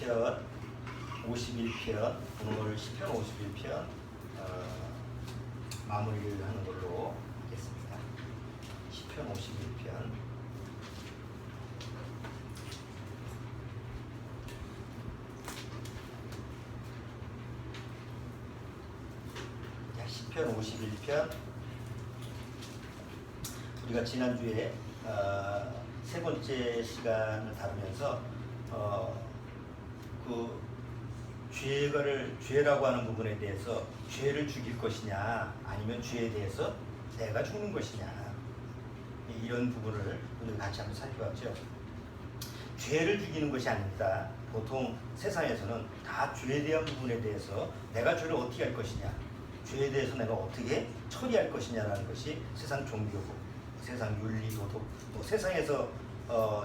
10편 51편 오늘 10편 51편 마무리를 하는 걸로 하겠습니다. 10편 51편 자, 10편 51편 우리가 지난주에 세 번째 시간을 다루면서 그 죄라고 하는 부분에 대해서 죄를 죽일 것이냐 아니면 죄에 대해서 내가 죽는 것이냐 이런 부분을 우리 같이 한번 살펴봤죠. 죄를 죽이는 것이 아닙니다. 보통 세상에서는 다 죄에 대한 부분에 대해서 내가 죄를 어떻게 할 것이냐, 죄에 대해서 내가 어떻게 처리할 것이냐라는 것이 세상 종교고 세상 윤리 도덕 또 세상에서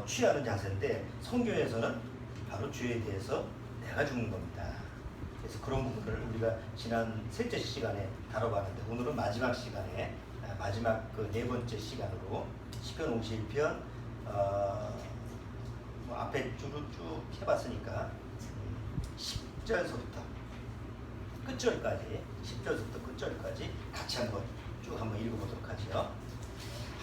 취하는 자세인데, 성경에서는 바로 죄에 대해서 내가 죽는 겁니다. 그래서 그런 부분을 우리가 지난 셋째 시간에 다뤄봤는데, 오늘은 마지막 시간에 마지막 그 네 번째 시간으로 10편 51편 뭐 앞에 줄을 쭉 해봤으니까 10절서부터 끝절까지 10절부터 끝절까지 같이 한번 쭉 한번 읽어보도록 하죠.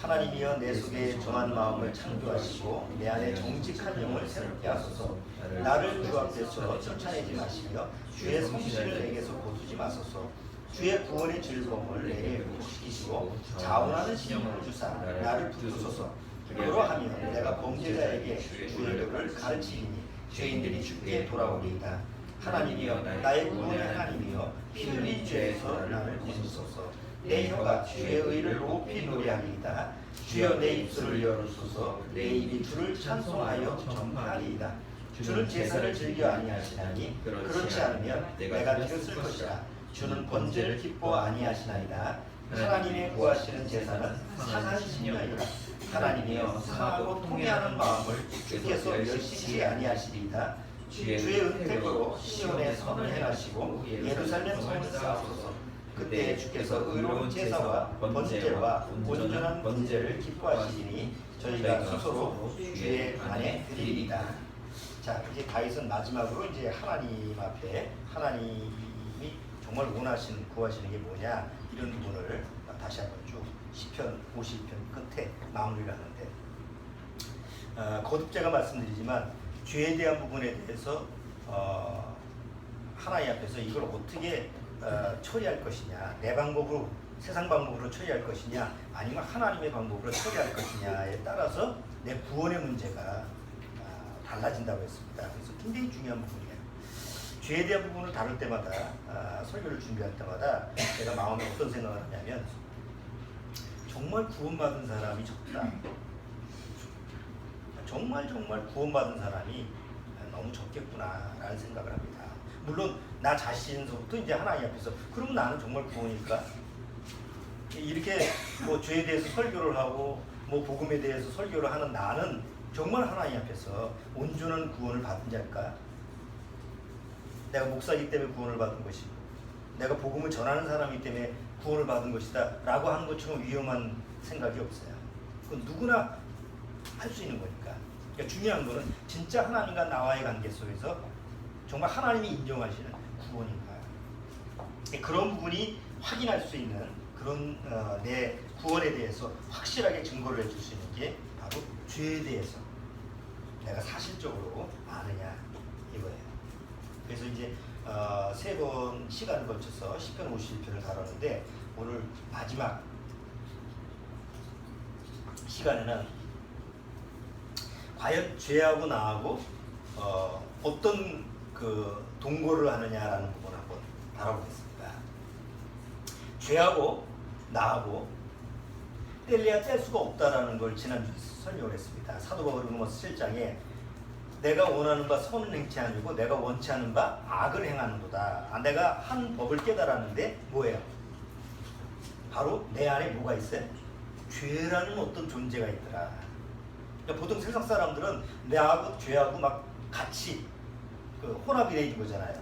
하나님이여 내 속에 정한 마음을 창조하시고 내 안에 정직한 영을 새롭게 하소서. 나를 주 앞에서 쫓아내지 마시며 주의 성실을 내게서 거두지 마소서. 주의 구원의 즐거움을 내게 회복시키시고 자원하는 신용을 주사 나를 붙드소서. 그러하면 내가 범죄자에게 주의 도를 가르치리니 죄인들이 주께 돌아오리이다. 하나님이여 나의 구원의 하나님이여 피 흘린 죄에서 나를 건지소서. 내 혀가 주의 의를 높이 노래하리이다. 주여 내 입술을 열으소서. 내 입이 주를 찬송하여 전파하리이다. 주는 제사를 즐겨 아니하시나니 그렇지 않으면 내가 드렸을 것이라. 주는 번제를 기뻐 아니하시나이다. 하나님의 구하시는 제사는 상하시니이다. 하나님이여 상하고 통회하는 마음을 주께서 멸시치 아니하시리이다. 주의 은택으로 시온에 선을 행하시고 예루살렘 성을 쌓으소서. 그때 주께서 의로운 제사와 번제와 온전한 번제를 기뻐하시리니 저희가 스스로 주의 안에 드리리이다. 자, 이제 다윗은 마지막으로 이제 하나님 앞에 하나님이 정말 원하시는 구하시는 게 뭐냐 이런 부분을 다시 한번 쭉 10편 50편 끝에 마무리를 하는데, 거듭 제가 말씀드리지만 죄에 대한 부분에 대해서 하나님 앞에서 이걸 어떻게 처리할 것이냐, 내 방법으로 세상 방법으로 처리할 것이냐 아니면 하나님의 방법으로 처리할 것이냐에 따라서 내 구원의 문제가 달라진다고 했습니다. 그래서 굉장히 중요한 부분이에요. 죄에 대한 부분을 다룰 때마다 설교를 준비할 때마다 제가 마음에 어떤 생각을 하냐면 정말 구원받은 사람이 적다. 정말 구원받은 사람이 너무 적겠구나라는 생각을 합니다. 물론 나 자신서부터 이제 하나님 앞에서 그럼 나는 정말 구원일까? 이렇게 뭐 죄에 대해서 설교를 하고 뭐 복음에 대해서 설교를 하는 나는 정말 하나님 앞에서 온전한 구원을 받은 자일까? 내가 목사이기 때문에 구원을 받은 것이고 내가 복음을 전하는 사람이기 때문에 구원을 받은 것이다 라고 하는 것처럼 위험한 생각이 없어요. 그건 누구나 할 수 있는 거니까. 그러니까 중요한 거는 진짜 하나님과 나와의 관계 속에서 정말 하나님이 인정하시는 구원인가, 그런 부분이 확인할 수 있는 그런 내 구원에 대해서 확실하게 증거를 해줄 수 있는 게 바로 죄에 대해서 내가 사실적으로 아느냐 이거예요. 그래서 이제 세 번 시간을 거쳐서 10편 51편을 다뤘는데, 오늘 마지막 시간에는 과연 죄하고 나하고 어떤 그 동거를 하느냐라는 부분을 한번 다뤄보겠습니다. 죄하고 나하고 뗄래야 뗄 수가 없다라는 걸 지난주에 설명을 했습니다. 사도 바울이 로마서 7장에 내가 원하는 바 선은 행치 아니고 내가 원치 않는 바 악을 행하는도다. 내가 한 법을 깨달았는데 뭐예요? 바로 내 안에 뭐가 있어요? 죄라는 어떤 존재가 있더라. 그러니까 보통 세상 사람들은 내하고 죄하고 막 같이 그 혼합이 돼 있는 거잖아요.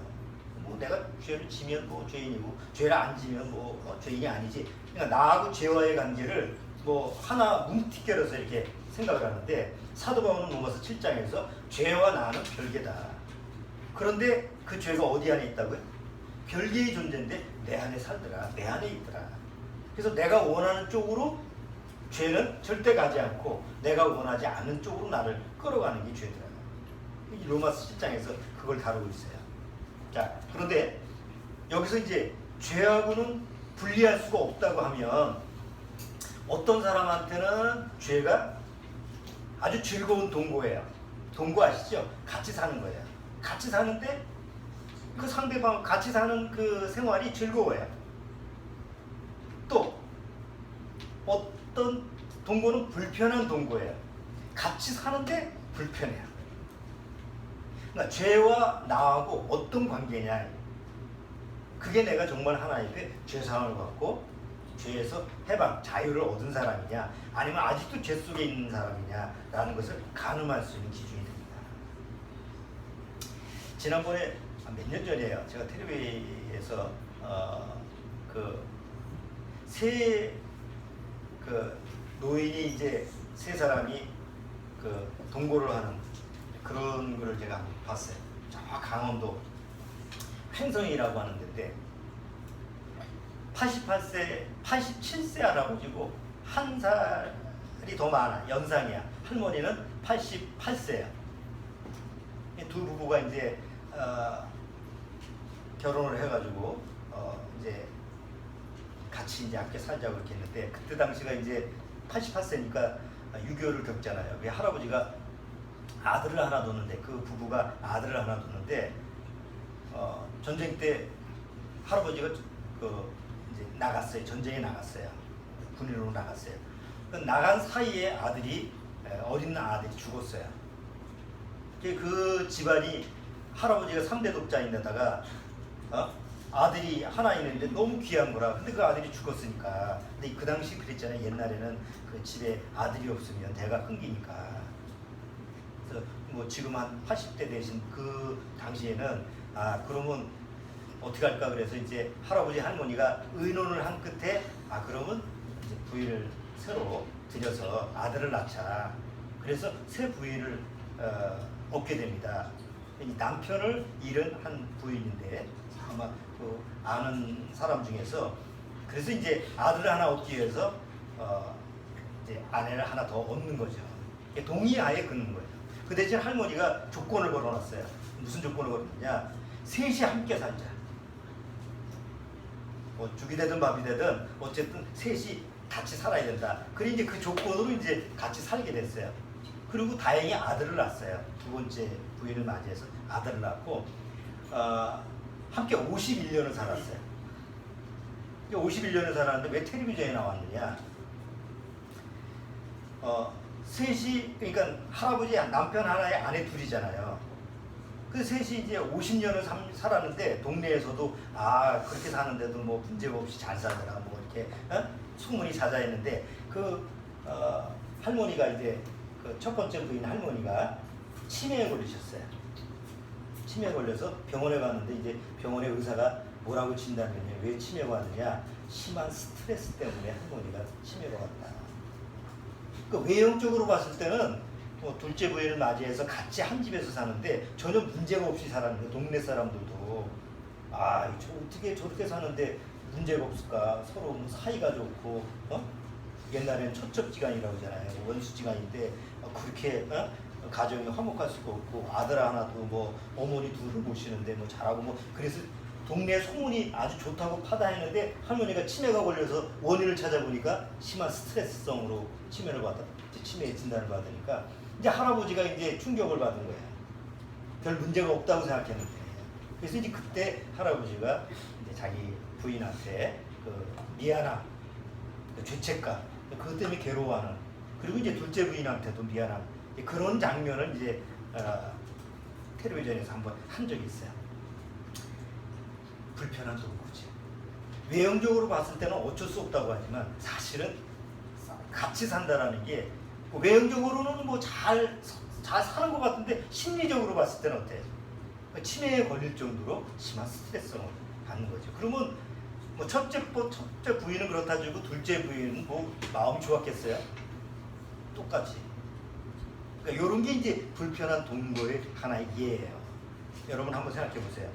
뭐 내가 죄를 지면 뭐 죄인이고 죄를 안 지면 뭐 죄인이 아니지. 그러니까 나하고 죄와의 관계를 뭐 하나 뭉티껴서 이렇게 생각을 하는데, 사도 바울은 로마서 7장에서 죄와 나는 별개다. 그런데 그 죄가 어디 안에 있다고요? 별개의 존재인데 내 안에 살더라. 내 안에 있더라. 그래서 내가 원하는 쪽으로 죄는 절대 가지 않고 내가 원하지 않는 쪽으로 나를 끌어가는 게 죄더라. 이 로마서 7장에서 그걸 다루고 있어요. 자, 그런데 여기서 이제 죄하고는 분리할 수가 없다고 하면 어떤 사람한테는 죄가 아주 즐거운 동거예요. 동거 아시죠? 같이 사는 거예요. 같이 사는데 그 상대방 같이 사는 그 생활이 즐거워요. 또 어떤 동거는 불편한 동거예요. 같이 사는데 불편해요. 그러니까 죄와 나하고 어떤 관계냐. 그게 내가 정말 하나님의 죄사함을 받고 죄에서 해방, 자유를 얻은 사람이냐 아니면 아직도 죄 속에 있는 사람이냐라는 것을 가늠할 수 있는 기준이 됩니다. 지난번에 몇 년 전이에요. 제가 텔레비에서 노인이 이제 세 사람이 동거를 하는 그런 거를 제가 한번 봤어요. 저 강원도 횡성이라고 하는 데인데 87세 할아버지고 한 살이 더 많아. 연상이야. 할머니는 88세야. 두 부부가 이제 결혼을 해가지고 이제 같이 이제 함께 살자고 이렇게 했는데 그때 당시가 이제 88세니까 6.25를 겪잖아요. 그 할아버지가 아들을 하나 뒀는데 그 부부가 아들을 하나 뒀는데 전쟁 때 할아버지가 이제 나갔어요. 전쟁에 나갔어요. 군인으로 나갔어요. 나간 사이에 아들이 어린 아들이 죽었어요. 그 집안이 할아버지가 3대 독자인데다가 아들이 하나 있는데 너무 귀한 거라. 근데 그 아들이 죽었으니까. 근데 그 당시 그랬잖아요. 옛날에는 그 집에 아들이 없으면 대가 끊기니까. 그래서 뭐 지금 한 80대 되신 그 당시에는 그러면 어떻게 할까 그래서 이제 할아버지 할머니가 의논을 한 끝에 그러면 이제 부인을 새로 들여서 아들을 낳자. 그래서 새 부인을 얻게 됩니다. 이 남편을 잃은 한 부인인데 아마 그 아는 사람 중에서 그래서 이제 아들을 하나 얻기 위해서 이제 아내를 하나 더 얻는 거죠. 동의하에 긋는 거예요. 그 대신 할머니가 조건을 걸어놨어요. 무슨 조건을 걸었느냐? 셋이 함께 살자. 뭐 죽이 되든 밥이 되든 어쨌든 셋이 같이 살아야 된다. 그래 이제 그 조건으로 이제 같이 살게 됐어요. 그리고 다행히 아들을 낳았어요. 두 번째 부인을 맞이해서 아들을 낳고 함께 51년을 살았어요. 51년을 살았는데 왜 텔레비전에 나왔느냐? 셋이 그러니까 할아버지 남편 하나에 아내 둘이잖아요. 그 셋이 이제 50년을 살았는데 동네에서도 그렇게 사는데도 뭐 문제가 없이 잘 살더라 뭐 이렇게 소문이 자자했는데 할머니가 이제 그 첫 번째 부인 할머니가 치매에 걸리셨어요. 치매에 걸려서 병원에 갔는데 이제 병원의 의사가 뭐라고 진단했냐? 왜 치매가 왔느냐? 심한 스트레스 때문에 할머니가 치매가 왔다. 그 외형적으로 봤을 때는 둘째 부인을 맞이해서 같이 한 집에서 사는데 전혀 문제가 없이 살았는데 동네 사람들도 저 어떻게 저렇게 사는데 문제가 없을까? 서로 뭐 사이가 좋고 옛날에는 첩첩지간이라고 하잖아요. 원수지간인데 그렇게 가정이 화목할 수가 없고 아들 하나도 뭐 어머니 둘을 모시는데 뭐 잘하고 뭐 그래서 동네 소문이 아주 좋다고 파다했는데 할머니가 치매가 걸려서 원인을 찾아보니까 심한 스트레스성으로 치매를 치매에 진단을 받으니까 이제 할아버지가 이제 충격을 받은 거예요. 별 문제가 없다고 생각했는데 그래서 이제 그때 할아버지가 이제 자기 부인한테 그 미안함, 그 죄책감, 그것 때문에 괴로워하는 그리고 이제 둘째 부인한테도 미안함 그런 장면을 이제 텔레비전에서 한번 한 적이 있어요. 불편한 동거지. 외형적으로 봤을 때는 어쩔 수 없다고 하지만 사실은 같이 산다라는 게 외형적으로는 뭐 잘 사는 것 같은데 심리적으로 봤을 때는 어때요? 치매에 걸릴 정도로 심한 스트레스를 받는 거죠. 그러면 뭐 첫째 부인은 그렇다 주고 둘째 부인은 뭐 마음이 좋았겠어요? 똑같이. 그러니까 이런 게 이제 불편한 동거의 하나의 예예요. 여러분 한번 생각해 보세요.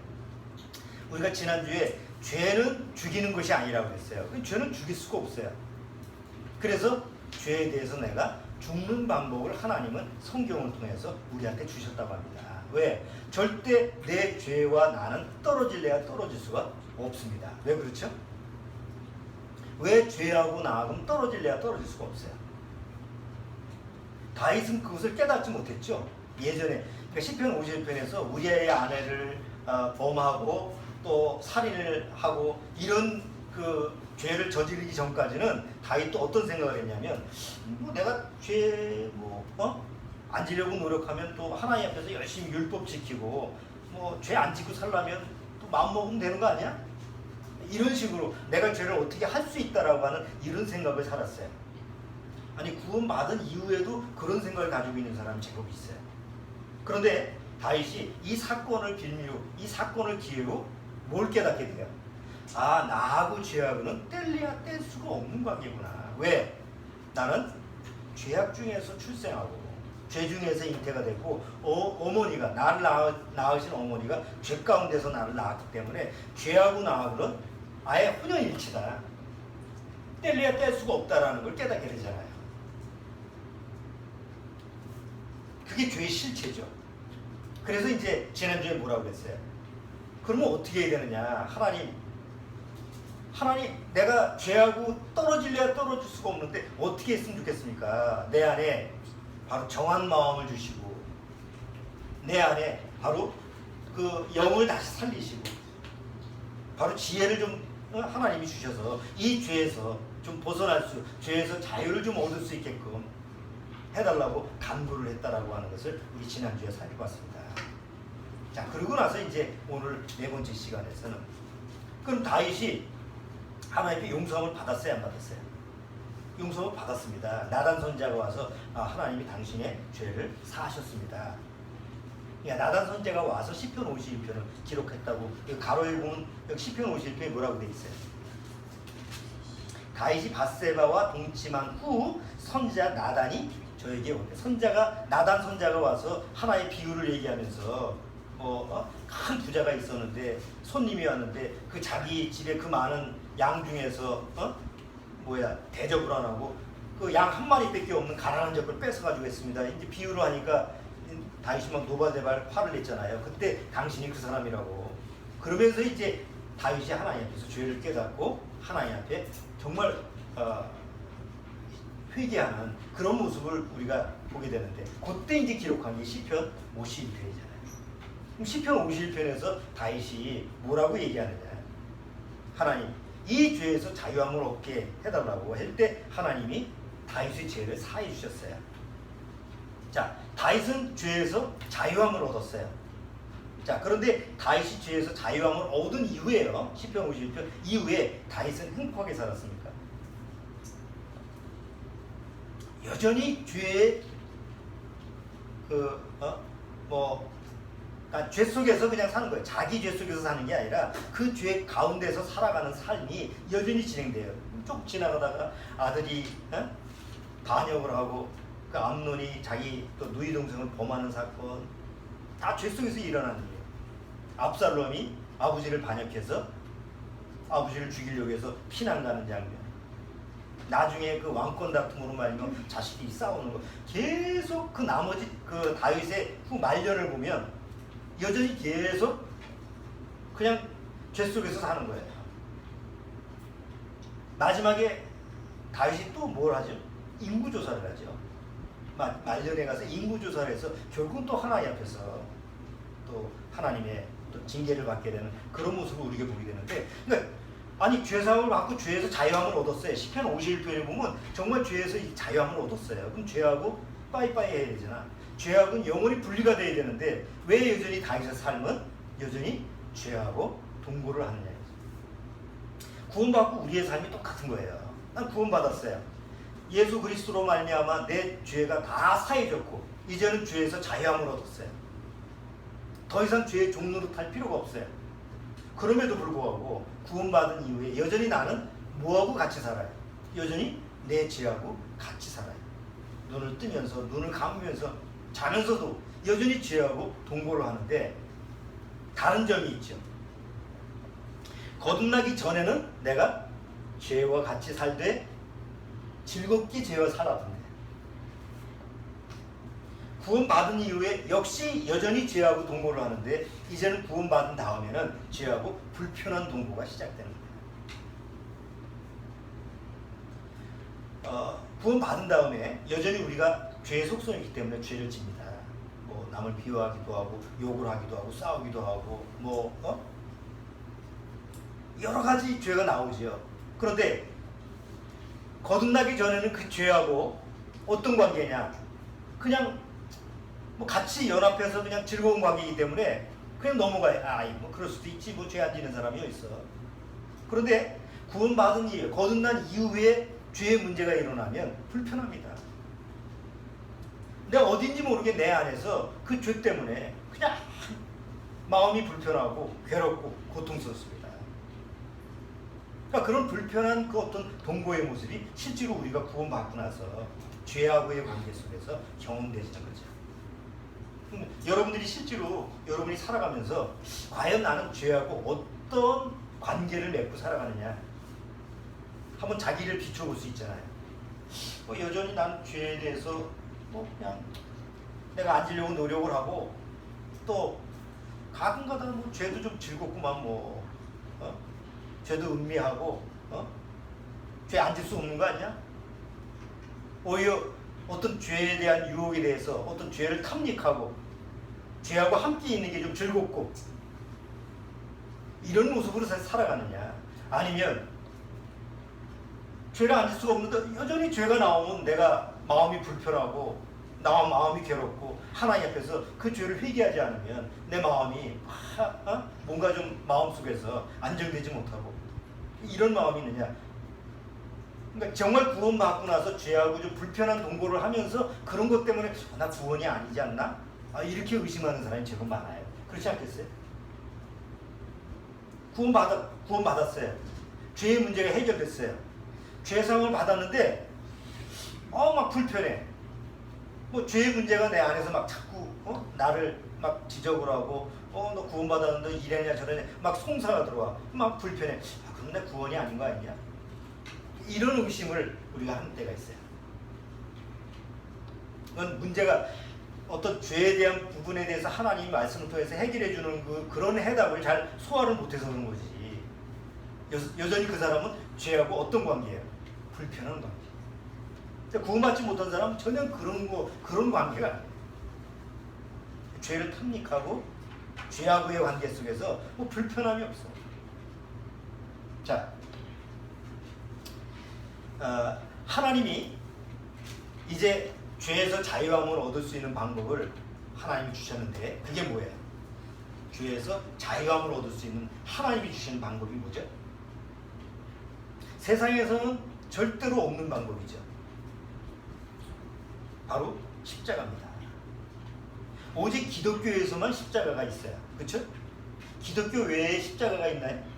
우리가 지난주에 죄는 죽이는 것이 아니라고 했어요. 죄는 죽일 수가 없어요. 그래서 죄에 대해서 내가 죽는 방법을 하나님은 성경을 통해서 우리한테 주셨다고 합니다. 왜? 절대 내 죄와 나는 떨어질래야 떨어질 수가 없습니다. 왜 그렇죠? 왜 죄하고 나하고는 떨어질래야 떨어질 수가 없어요? 다윗은 그것을 깨닫지 못했죠. 예전에 시편 51편에서 우리의 아내를 범하고 또 살인을 하고 이런 그 죄를 저지르기 전까지는 다윗도 어떤 생각을 했냐면 뭐 내가 죄 안 지려고 노력하면 또 하나님 앞에서 열심히 율법 지키고 뭐 죄 안 짓고 살려면 또 마음 먹으면 되는 거 아니야? 이런 식으로 내가 죄를 어떻게 할 수 있다라고 하는 이런 생각을 살았어요. 아니 구원받은 이후에도 그런 생각을 가지고 있는 사람이 제법 있어요. 그런데 다윗이 이 사건을 빌미로 이 사건을 기회로 뭘 깨닫게 돼요? 아, 나하고 죄하고는 뗄래야 뗄 수가 없는 관계구나. 왜? 나는 죄악 중에서 출생하고 죄 중에서 잉태가 됐고 어머니가 나를 낳으신 어머니가 죄 가운데서 나를 낳았기 때문에 죄하고 나하고는 아예 혼연일치다. 뗄래야 뗄 수가 없다라는 걸 깨닫게 되잖아요. 그게 죄의 실체죠. 그래서 이제 지난주에 뭐라고 했어요? 그러면 어떻게 해야 되느냐? 하나님 내가 죄하고 떨어질래야 떨어질 수가 없는데 어떻게 했으면 좋겠습니까? 내 안에 바로 정한 마음을 주시고 내 안에 바로 그 영을 다시 살리시고 바로 지혜를 좀 하나님이 주셔서 이 죄에서 좀 벗어날 수, 죄에서 자유를 좀 얻을 수 있게끔 해달라고 간구를 했다라고 하는 것을 우리 지난주에 살펴봤습니다. 자, 그러고 나서 이제 오늘 네 번째 시간에서는 그럼 다윗이 하나님께 용서함을 받았어요, 안 받았어요? 용서를 받았습니다. 나단 선지자가 와서 하나님이 당신의 죄를 사하셨습니다. 그러니까 나단 선지자가 와서 시편 51편을 기록했다고 가로에 보면 시편 51편에 뭐라고 돼 있어요? 다윗이 밧세바와 동침한 후 선지자 나단이 저에게 오네. 나단 선지자가 와서 하나의 비유를 얘기하면서 큰 부자가 있었는데 손님이 왔는데 그 자기 집에 그 많은 양 중에서 대접을 안 하고 그 양 한 마리밖에 없는 가난한 젖을 뺏어가지고 했습니다. 이제 비유를 하니까 다윗이 막 노발대발 화를 냈잖아요. 그때 당신이 그 사람이라고. 그러면서 이제 다윗이 하나님 앞에서 죄를 깨닫고 하나님 앞에 정말 회개하는 그런 모습을 우리가 보게 되는데 그때 이제 기록한 게 시편 51편이잖아요. 그럼 시편 51편에서 다윗이 뭐라고 얘기하느냐? 하나님 이 죄에서 자유함을 얻게 해달라고 할 때 하나님이 다윗의 죄를 사해 주셨어요. 자, 다윗은 죄에서 자유함을 얻었어요. 자, 그런데 다윗이 죄에서 자유함을 얻은 이후에요. 시편 51편 이후에 다윗은 행복하게 살았습니까? 여전히 죄의 죄 속에서 그냥 사는 거예요. 자기 죄 속에서 사는 게 아니라 그 죄 가운데서 살아가는 삶이 여전히 진행돼요. 쭉 지나가다가 아들이 반역을 하고 그 암논이 자기 또 누이 동생을 범하는 사건 다 죄 속에서 일어나는 일이에요. 압살롬이 아버지를 반역해서 아버지를 죽이려고 해서 피난 가는 장면. 나중에 그 왕권 다툼으로 말미암아 자식이 싸우는 거. 계속 그 나머지 그 다윗의 후 말년을 보면 여전히 계속 그냥 죄 속에서 사는 거예요. 마지막에 다윗이 또 뭘 하죠? 인구조사를 하죠. 말년에 가서 인구조사를 해서 결국은 또 하나님 앞에서 또 하나님의 또 징계를 받게 되는 그런 모습을 우리가 보게 되는데, 그러니까 아니 죄사함을 받고 죄에서 자유함을 얻었어요. 시편 51편에 보면 정말 죄에서 자유함을 얻었어요. 그럼 죄하고 빠이빠이 해야 되잖아. 죄하고는 영원히 분리가 돼야 되는데 왜 여전히 다윗의 삶은 여전히 죄하고 동거를 하느냐. 구원받고 우리의 삶이 똑같은 거예요. 난 구원받았어요. 예수 그리스도로 말미암아 내 죄가 다 사해졌고 이제는 죄에서 자유함을 얻었어요. 더 이상 죄의 종노릇 할 필요가 없어요. 그럼에도 불구하고 구원받은 이후에 여전히 나는 뭐하고 같이 살아요? 여전히 내 죄하고 같이 살아요. 눈을 뜨면서 눈을 감으면서 자면서도 여전히 죄하고 동거를 하는데 다른 점이 있죠. 거듭나기 전에는 내가 죄와 같이 살되 즐겁게 죄와 살았던데, 구원받은 이후에 역시 여전히 죄하고 동거를 하는데, 이제는 구원받은 다음에는 죄하고 불편한 동거가 시작되는 거예요. 구원받은 다음에 여전히 우리가 죄의 속성이기 때문에 죄를 집니다. 뭐 남을 비호하기도 하고 욕을 하기도 하고 싸우기도 하고 여러 가지 죄가 나오죠. 그런데 거듭나기 전에는 그 죄하고 어떤 관계냐, 그냥 뭐 같이 연합해서 그냥 즐거운 관계이기 때문에 그냥 넘어가요. 뭐 그럴 수도 있지, 뭐 죄 안 지는 사람이 있어. 그런데 구원받은 이후, 거듭난 이후에 죄의 문제가 일어나면 불편합니다. 내가 어딘지 모르게 내 안에서 그 죄 때문에 그냥 마음이 불편하고 괴롭고 고통스럽습니다. 그러니까 그런 불편한 그 어떤 동거의 모습이 실제로 우리가 구원받고 나서 죄하고의 관계 속에서 경험되지는 거죠. 여러분들이 실제로 여러분이 살아가면서 과연 나는 죄하고 어떤 관계를 맺고 살아가느냐, 한번 자기를 비춰볼 수 있잖아요. 여전히 난 죄에 대해서 그냥 내가 안 지려고 노력을 하고, 또 가끔가다 죄도 좀 즐겁구만, 죄도 음미하고, 죄 안 질 수 없는 거 아니야? 오히려 어떤 죄에 대한 유혹에 대해서 어떤 죄를 탐닉하고 죄하고 함께 있는 게 좀 즐겁고, 이런 모습으로 살아가느냐, 아니면 죄를 안 질 수가 없는데 여전히 죄가 나오면 내가 마음이 불편하고 나와 마음이 괴롭고 하나님 앞에서 그 죄를 회개하지 않으면 내 마음이 뭔가 좀 마음속에서 안정되지 못하고, 이런 마음이 있느냐. 그러니까 정말 구원받고 나서 죄하고 좀 불편한 동거를 하면서 그런 것 때문에 나 구원이 아니지 않나? 이렇게 의심하는 사람이 제법 많아요. 그렇지 않겠어요? 구원받았어요. 죄의 문제가 해결됐어요. 죄상을 받았는데 막 불편해. 죄의 문제가 내 안에서 막 자꾸 나를 막 지적을 하고 너 구원받았는데 이래냐 저래냐 막 송사가 들어와. 막 불편해. 그럼 내 구원이 아닌 거 아니냐? 이런 의심을 우리가 하는 때가 있어요. 그건 문제가 어떤 죄에 대한 부분에 대해서 하나님이 말씀을 통해서 해결해 주는 그런 해답을 잘 소화를 못해서 그런 거지. 여전히 그 사람은 죄하고 어떤 관계예요? 불편한 관계. 구원받지 못한 사람은 전혀 그런 관계가 아니에요. 죄를 탐닉하고 죄하고의 관계 속에서 불편함이 없어. 자, 하나님이 이제 죄에서 자유함을 얻을 수 있는 방법을 하나님이 주셨는데, 그게 뭐예요? 죄에서 자유함을 얻을 수 있는 하나님이 주시는 방법이 뭐죠? 세상에서는 절대로 없는 방법이죠. 바로 십자가입니다. 오직 기독교에서만 십자가가 있어요. 그렇죠? 기독교 외에 십자가가 있나요?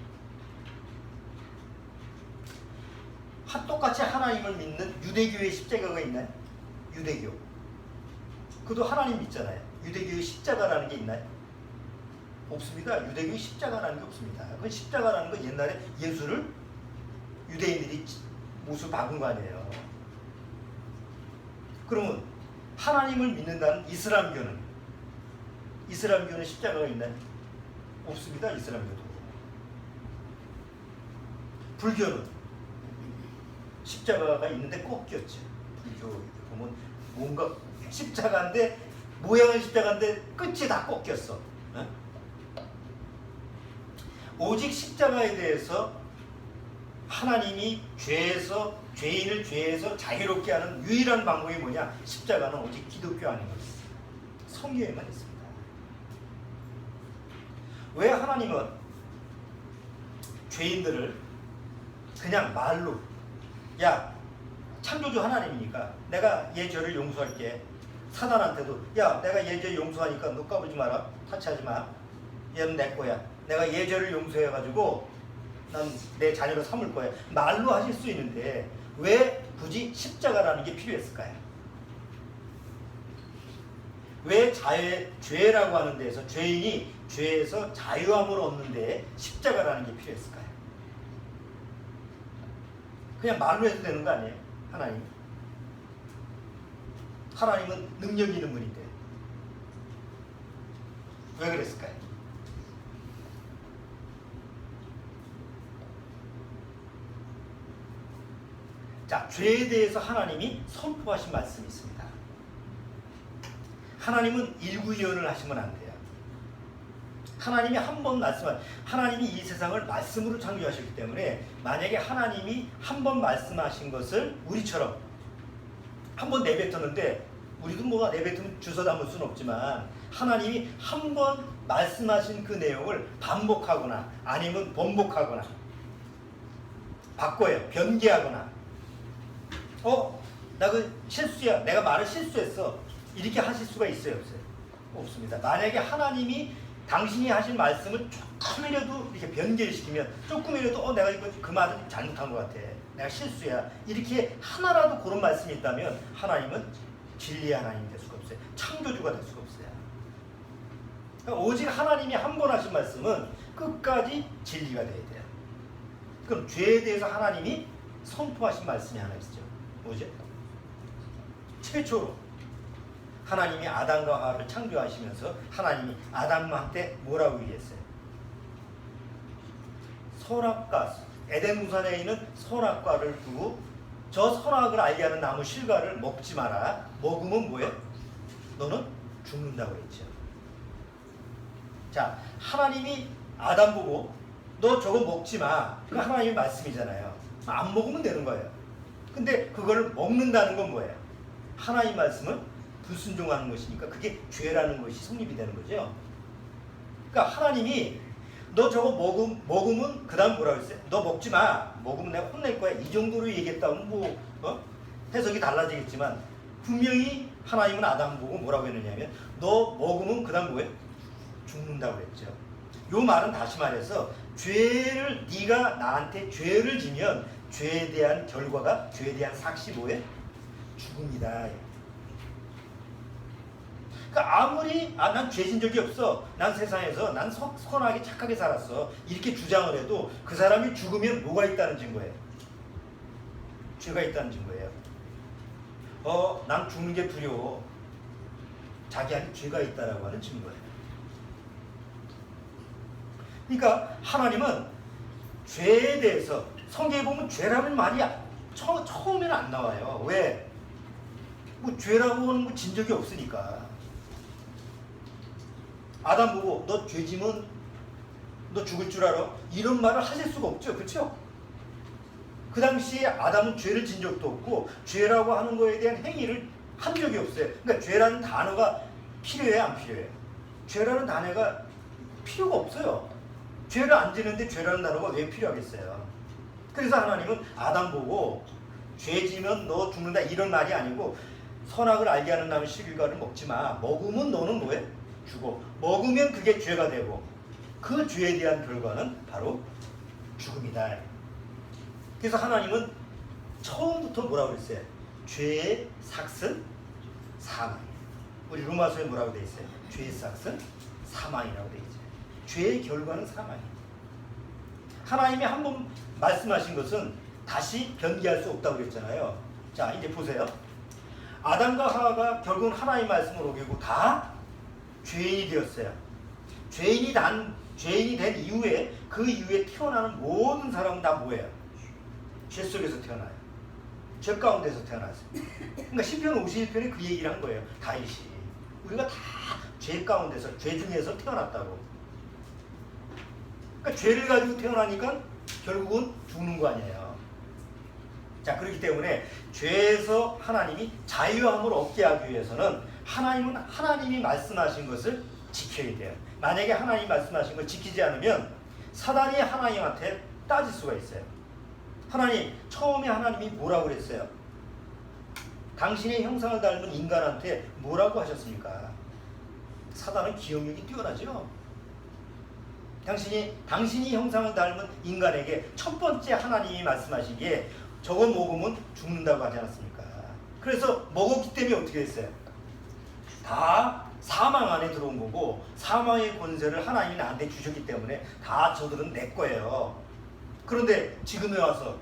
똑같이 하나님을 믿는 유대교의 십자가가 있나요? 유대교. 그도 하나님 믿잖아요. 유대교의 십자가라는 게 있나요? 없습니다. 유대교의 십자가라는 게 없습니다. 그 십자가라는 건 옛날에 예수를 유대인들이 못을 박은 거 아니에요. 그러면 하나님을 믿는다는 이슬람교는 십자가가 있나요? 없습니다. 이슬람교도. 불교는 십자가가 있는데 꺾였죠. 불교 보면 뭔가 십자가인데 모양은 십자가인데 끝이 다 꺾였어. 오직 십자가에 대해서 하나님이 죄인을 죄에서 자유롭게 하는 유일한 방법이 뭐냐? 십자가는 오직 기독교 안에 있습니다. 성경에만 있습니다. 왜 하나님은 죄인들을 그냥 말로, 야, 창조주 하나님이니까 내가 얘 죄를 용서할게. 사단한테도, 야, 내가 얘 죄 용서하니까 너 까불지 마라. 타치하지 마. 얘는 내 거야. 내가 얘 죄를 용서해가지고 난 내 자녀로 삼을 거야. 말로 하실 수 있는데 왜 굳이 십자가라는 게 필요했을까요? 왜 죄라고 하는 데에서 죄인이 죄에서 자유함을 얻는 데에 십자가라는 게 필요했을까요? 그냥 말로 해도 되는 거 아니에요? 하나님은 능력 있는 분인데 왜 그랬을까요? 자, 죄에 대해서 하나님이 선포하신 말씀이 있습니다. 하나님은 일구이연을 하시면 안 돼요. 하나님이 한 번 하나님이 이 세상을 말씀으로 창조하셨기 때문에 만약에 하나님이 한 번 말씀하신 것을 우리처럼 한 번 내뱉었는데 우리도 뭐가 내뱉으면 주워 담을 수는 없지만 하나님이 한 번 말씀하신 그 내용을 반복하거나 아니면 번복하거나 바꿔요. 변개하거나 나 그 실수야. 내가 말을 실수했어. 이렇게 하실 수가 있어요? 없어요? 없습니다. 만약에 하나님이 당신이 하신 말씀을 조금이라도 이렇게 변개시키면 조금이라도 내가 이거 그 말은 잘못한 것 같아. 내가 실수야. 이렇게 하나라도 그런 말씀이 있다면 하나님은 진리의 하나님이 될 수가 없어요. 창조주가 될 수가 없어요. 그러니까 오직 하나님이 한 번 하신 말씀은 끝까지 진리가 돼야 돼요. 그럼 죄에 대해서 하나님이 선포하신 말씀이 하나 있죠. 뭐죠? 최초로 하나님이 아담과 하와를 창조하시면서 하나님이 아담한테 뭐라고 얘기했어요? 선악과, 에덴 동산에 있는 선악과를 두고 저 선악을 알게 하는 나무 실과를 먹지 마라. 먹으면 뭐예요? 너는 죽는다고 그랬죠. 자, 하나님이 아담 보고 너 저거 먹지 마. 그 하나님의 말씀이잖아요. 안 먹으면 되는 거예요. 근데 그걸 먹는다는 건 뭐예요? 하나님 말씀을 불순종하는 것이니까 그게 죄라는 것이 성립이 되는 거죠. 그러니까 하나님이 너 저거 먹으면 그 다음 뭐라고 했어요? 너 먹지 마. 먹으면 내가 혼낼 거야. 이 정도로 얘기했다면 해석이 달라지겠지만 분명히 하나님은 아담 보고 뭐라고 했느냐면 너 먹으면 그 다음 뭐예요? 죽는다고 그랬죠. 요 말은 다시 말해서 네가 나한테 죄를 지면 죄에 대한 결과가 죄에 대한 삭시 뭐예요? 죽음이다. 그러니까 아무리 난 죄진 적이 없어. 난 세상에서 난 선하게 착하게 살았어. 이렇게 주장을 해도 그 사람이 죽으면 뭐가 있다는 증거예요? 죄가 있다는 증거예요. 난 죽는 게 두려워. 자기 안에 죄가 있다라고 하는 증거예요. 그러니까 하나님은 죄에 대해서 성경에 보면 죄라는 말이 처음에는 안 나와요. 왜? 뭐 죄라고 하는 거 진 적이 없으니까. 아담 보고 너 죄지면 너 죽을 줄 알아? 이런 말을 하실 수가 없죠. 그렇죠? 그 당시에 아담은 죄를 진 적도 없고 죄라고 하는 거에 대한 행위를 한 적이 없어요. 그러니까 죄라는 단어가 필요해요? 안 필요해요? 죄라는 단어가 필요가 없어요. 죄를 안 지는데 죄라는 단어가 왜 필요하겠어요? 그래서 하나님은 아담 보고 죄 지면 너 죽는다 이런 말이 아니고 선악을 알게 하는 나무 실과를 먹지 마. 먹으면 너는 뭐해? 죽어. 먹으면 그게 죄가 되고 그 죄에 대한 결과는 바로 죽음이다. 그래서 하나님은 처음부터 뭐라고 그랬어요? 죄의 삭은 사망이에요. 우리 로마서에 뭐라고 되어 있어요? 죄의 삭은 사망이라고 되어 있어요. 죄의 결과는 사망이에요. 하나님이 한 번 말씀하신 것은 다시 변기할 수 없다고 그랬잖아요. 자, 이제 보세요. 아담과 하와가 결국은 하나님의 말씀을 어기고 다 죄인이 되었어요. 죄인이 된 이후에 그 이후에 태어나는 모든 사람은 다 뭐예요? 죄 속에서 태어나요. 죄 가운데서 태어났어요. 그러니까 시편 51편에 그 얘기를 한 거예요. 다윗이. 우리가 다 죄 가운데서, 죄 중에서 태어났다고. 그러니까 죄를 가지고 태어나니까 결국은 죽는 거 아니에요. 자, 그렇기 때문에 죄에서 하나님이 자유함을 얻게 하기 위해서는 하나님은 하나님이 말씀하신 것을 지켜야 돼요. 만약에 하나님이 말씀하신 걸 지키지 않으면 사단이 하나님한테 따질 수가 있어요. 하나님, 처음에 하나님이 뭐라고 그랬어요? 당신의 형상을 닮은 인간한테 뭐라고 하셨습니까? 사단은 기억력이 뛰어나죠. 당신이 형상을 닮은 인간에게 첫 번째 하나님이 말씀하시기에 저거 먹으면 죽는다고 하지 않았습니까? 그래서 먹었기 때문에 어떻게 했어요? 다 사망 안에 들어온 거고 사망의 권세를 하나님이 나한테 주셨기 때문에 다 저들은 내 거예요. 그런데 지금에 와서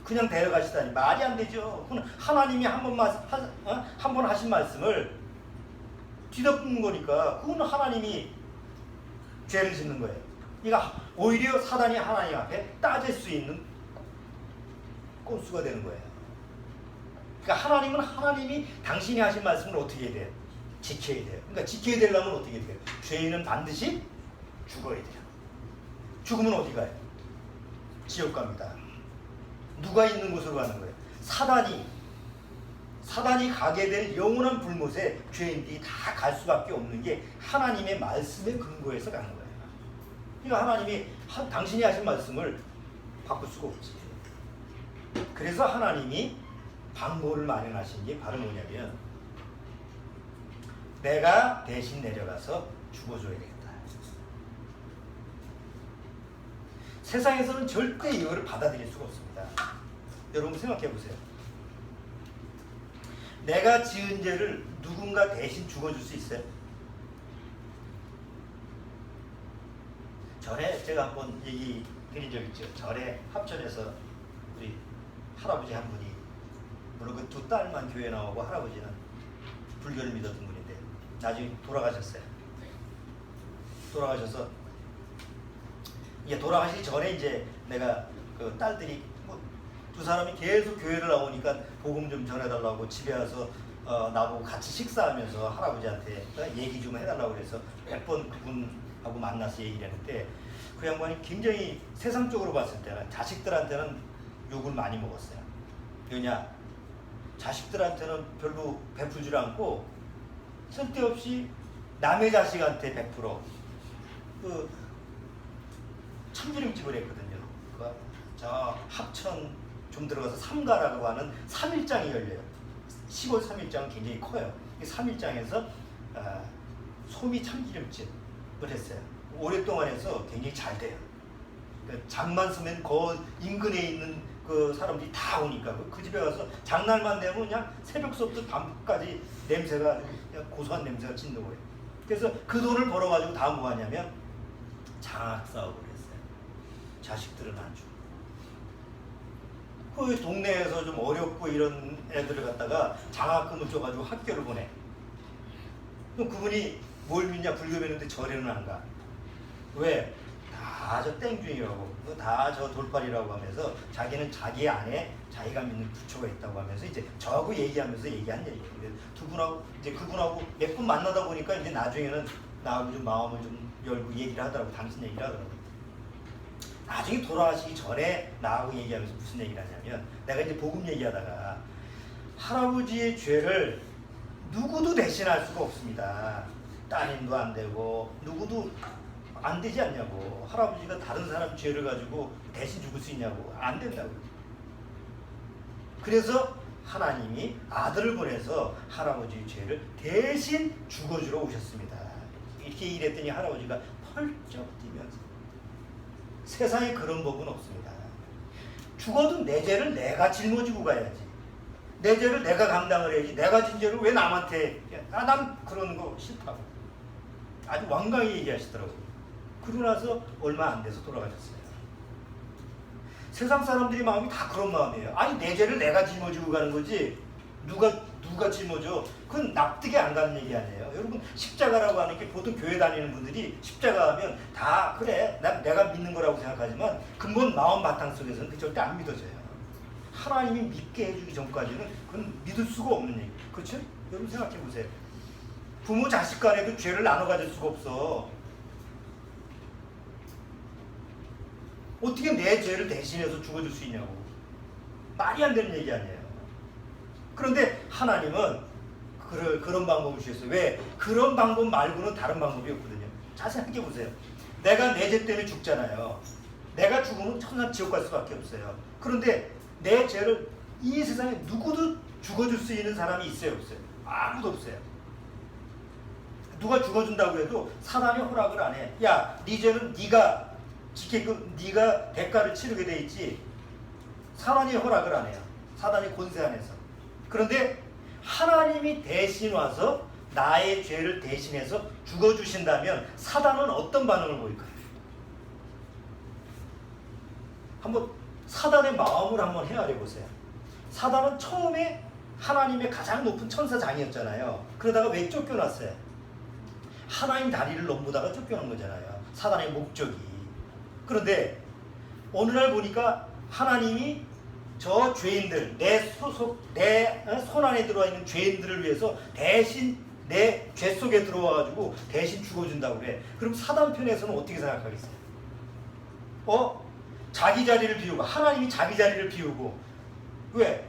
그냥 데려가시다니 말이 안 되죠. 하나님이 한 번 하신 말씀을 뒤덮는 거니까 그건 하나님이 죄를 짓는 거예요. 그러니까 오히려 사단이 하나님 앞에 따질 수 있는 꼼수가 되는 거예요. 그러니까 하나님은 하나님이 당신이 하신 말씀을 어떻게 해야 돼요? 지켜야 돼요. 그러니까 지켜야 되려면 어떻게 해야 돼요? 죄인은 반드시 죽어야 돼요. 죽으면 어디 가요? 지옥 갑니다. 누가 있는 곳으로 가는 거예요? 사단이 가게 될 영원한 불못에 죄인들이 다 갈 수밖에 없는 게 하나님의 말씀의 근거에서 가는 거예요. 그러니까 하나님이 당신이 하신 말씀을 바꿀 수가 없지. 그래서 하나님이 방법을 마련하신 게 바로 뭐냐면 내가 대신 내려가서 죽어줘야 되겠다. 세상에서는 절대 이거를 받아들일 수가 없습니다. 여러분 생각해 보세요. 내가 지은 죄를 누군가 대신 죽어줄 수 있어요? 전에 제가 한번 얘기 드린 적 있죠. 전에 합천에서 우리 할아버지 한 분이, 물론 그 두 딸만 교회 나오고 할아버지는 불교를 믿었던 분인데 나중에 돌아가셨어요. 돌아가셔서 이게 돌아가시기 전에 이제 내가 그 딸들이 두 사람이 계속 교회를 나오니까 복음 좀 전해달라고 집에 와서 나보고 같이 식사하면서 할아버지한테 얘기 좀 해달라고 그래서 몇 번 그분하고 만나서 얘기를 했는데 그 양반이 굉장히 세상적으로 봤을 때는 자식들한테는 욕을 많이 먹었어요. 왜냐? 자식들한테는 별로 베풀지 않고 쓸데없이 남의 자식한테 베풀어. 그 참기름집을 했거든요. 저 합천 좀 들어가서 삼가라고 하는 3일장이 열려요. 시골 3일장은 굉장히 커요. 3일장에서 소미 참기름집을 했어요. 오랫동안 해서 굉장히 잘 돼요. 장만 쓰면 그 인근에 있는 그 사람들이 다 오니까 그 집에 가서 장날만 되면 그냥 새벽서부터 밤까지 냄새가 그냥 고소한 냄새가 진동을 해요. 그래서 그 돈을 벌어가지고 다 뭐 하냐면 장학 사업을 했어요. 자식들은 안 주고. 그 동네에서 좀 어렵고 이런 애들을 갖다가 장학금을 줘가지고 학교를 보내. 그럼 그분이 뭘 믿냐? 불교 배우는데 절에는 안 가. 왜? 다 저 땡중이라고, 다 저 돌팔이라고 하면서 자기는 자기 안에 자기가 믿는 부처가 있다고 하면서 이제 저하고 얘기하면서 얘기한 얘기예요. 두 분하고 이제 그분하고 몇 분 만나다 보니까 이제 나중에는 나하고 좀 마음을 좀 열고 얘기를 하더라고. 당신 얘기를 하더라고. 나중에 돌아가시기 전에 나하고 얘기하면서 무슨 얘기를 하냐면 내가 이제 복음 얘기하다가 할아버지의 죄를 누구도 대신할 수가 없습니다. 따님도 안 되고 누구도 안 되지 않냐고. 할아버지가 다른 사람 죄를 가지고 대신 죽을 수 있냐고. 안 된다고. 그래서 하나님이 아들을 보내서 할아버지의 죄를 대신 죽어주러 오셨습니다. 이렇게 일했더니 할아버지가 펄쩍 뛰면서 세상에 그런 법은 없습니다. 죽어도 내 죄를 내가 짊어지고 가야지. 내 죄를 내가 감당을 해야지. 내가 진 죄를 왜 남한테. 난 그런 거 싫다고. 아주 완강히 얘기하시더라고요. 그러고 나서 얼마 안 돼서 돌아가셨어요. 세상 사람들이 마음이 다 그런 마음이에요. 아니 내 죄를 내가 짊어지고 가는 거지 누가 짊어져. 그건 납득이 안 가는 얘기 아니에요. 여러분 십자가라고 하는 게 보통 교회 다니는 분들이 십자가 하면 다 그래 내가 믿는 거라고 생각하지만 근본 마음 바탕 속에서는 그 절대 안 믿어져요. 하나님이 믿게 해주기 전까지는 그건 믿을 수가 없는 얘기. 그렇죠? 여러분 생각해 보세요. 부모 자식 간에도 죄를 나눠 가질 수가 없어. 어떻게 내 죄를 대신해서 죽어줄 수 있냐고. 말이 안 되는 얘기 아니에요. 그런데 하나님은 그런 방법을 주셨어요. 왜? 그런 방법 말고는 다른 방법이 없거든요. 자세히 생각해 보세요. 내가 내 죄 때문에 죽잖아요. 내가 죽으면 천상 지옥 갈 수밖에 없어요. 그런데 내 죄를 이 세상에 누구도 죽어줄 수 있는 사람이 있어요? 없어요? 아무도 없어요. 누가 죽어준다고 해도 사단이 허락을 안 해. 야, 네 죄는 네가 네가 대가를 치르게 돼 있지. 사단이 허락을 안 해요. 사단이 권세 안에서. 그런데 하나님이 대신 와서 나의 죄를 대신해서 죽어주신다면 사단은 어떤 반응을 보일까요? 한번 사단의 마음을 한번 헤아려 보세요. 사단은 처음에 하나님의 가장 높은 천사장이었잖아요. 그러다가 왜 쫓겨났어요? 하나님 다리를 넘보다가 쫓겨난 거잖아요. 사단의 목적이. 그런데 어느 날 보니까 하나님이 저 죄인들, 내 손 안에 들어와 있는 죄인들을 위해서 대신 내 죄 속에 들어와가지고 대신 죽어준다고 그래. 그럼 사단 편에서는 어떻게 생각하겠어요? 자기 자리를 비우고, 하나님이 자기 자리를 비우고, 왜?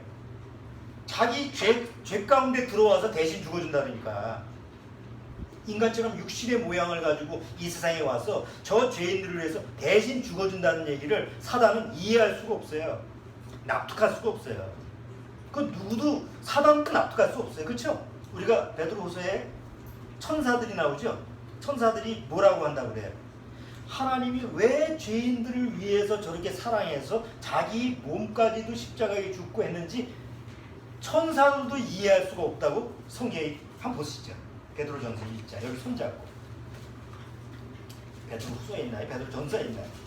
자기 죄 가운데 들어와서 대신 죽어준다니까. 인간처럼 육신의 모양을 가지고 이 세상에 와서 저 죄인들을 위해서 대신 죽어준다는 얘기를 사단은 이해할 수가 없어요. 납득할 수가 없어요. 그 누구도 사단도 납득할 수 없어요. 그렇죠? 우리가 베드로후서에 천사들이 나오죠. 천사들이 뭐라고 한다고 그래요? 하나님이 왜 죄인들을 위해서 저렇게 사랑해서 자기 몸까지도 십자가에 죽고 했는지 천사들도 이해할 수가 없다고 성경에 한번 보시죠. 베드로전서 1장 여기 손잡고 베드로후서에 있나요? 베드로전서에 있나요?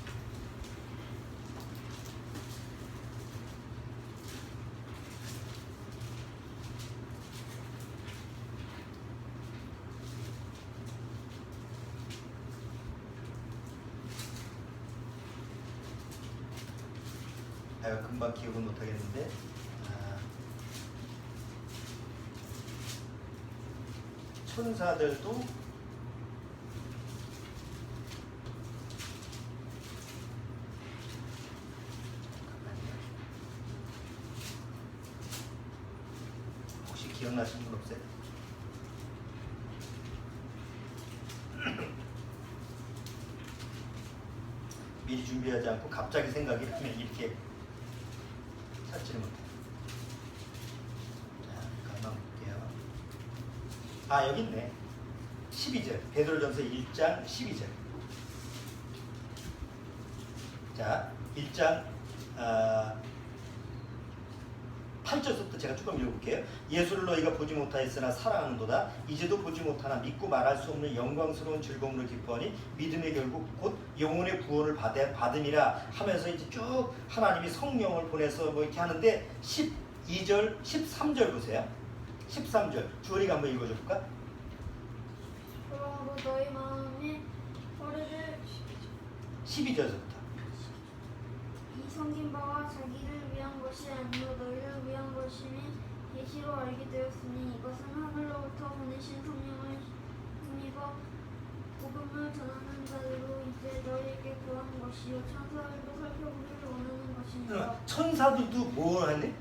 내가 금방 기억은 못하겠는데 천사들도 혹시 기억나시는 분 없어요? 미리 준비하지 않고 갑자기 생각이 나면 이렇게 찾지를 못해요. 자, 가만 볼게요. 여기 있네. 12절. 베드로전서 1장 12절. 자, 1장 8절부터 제가 조금 읽어볼게요. 예수를 너희가 보지 못하였으나 사랑하는도다. 이제도 보지 못하나 믿고 말할 수 없는 영광스러운 즐거움으로 기뻐하니 믿음의 결국 곧 영혼의 구원을 받음이라 하면서 이제 쭉 하나님이 성령을 보내서 뭐 이렇게 하는데 12절, 13절 보세요. 13절 주원이가 한번 읽어줄까? 그러므로 너희 마음에 허리를 12절부터 이 성긴 바와 자기를 위한 것이 아니요 너희를 위한 것임이 계시로 알게 되었으니 이것은 하늘로부터 보내신 성령을 힘입어 복음을 전하는 자들로 이제 너희에게 구하는 것이요 천사들도 살펴보기를 원하는 것이니라. 천사들도 뭐 하네?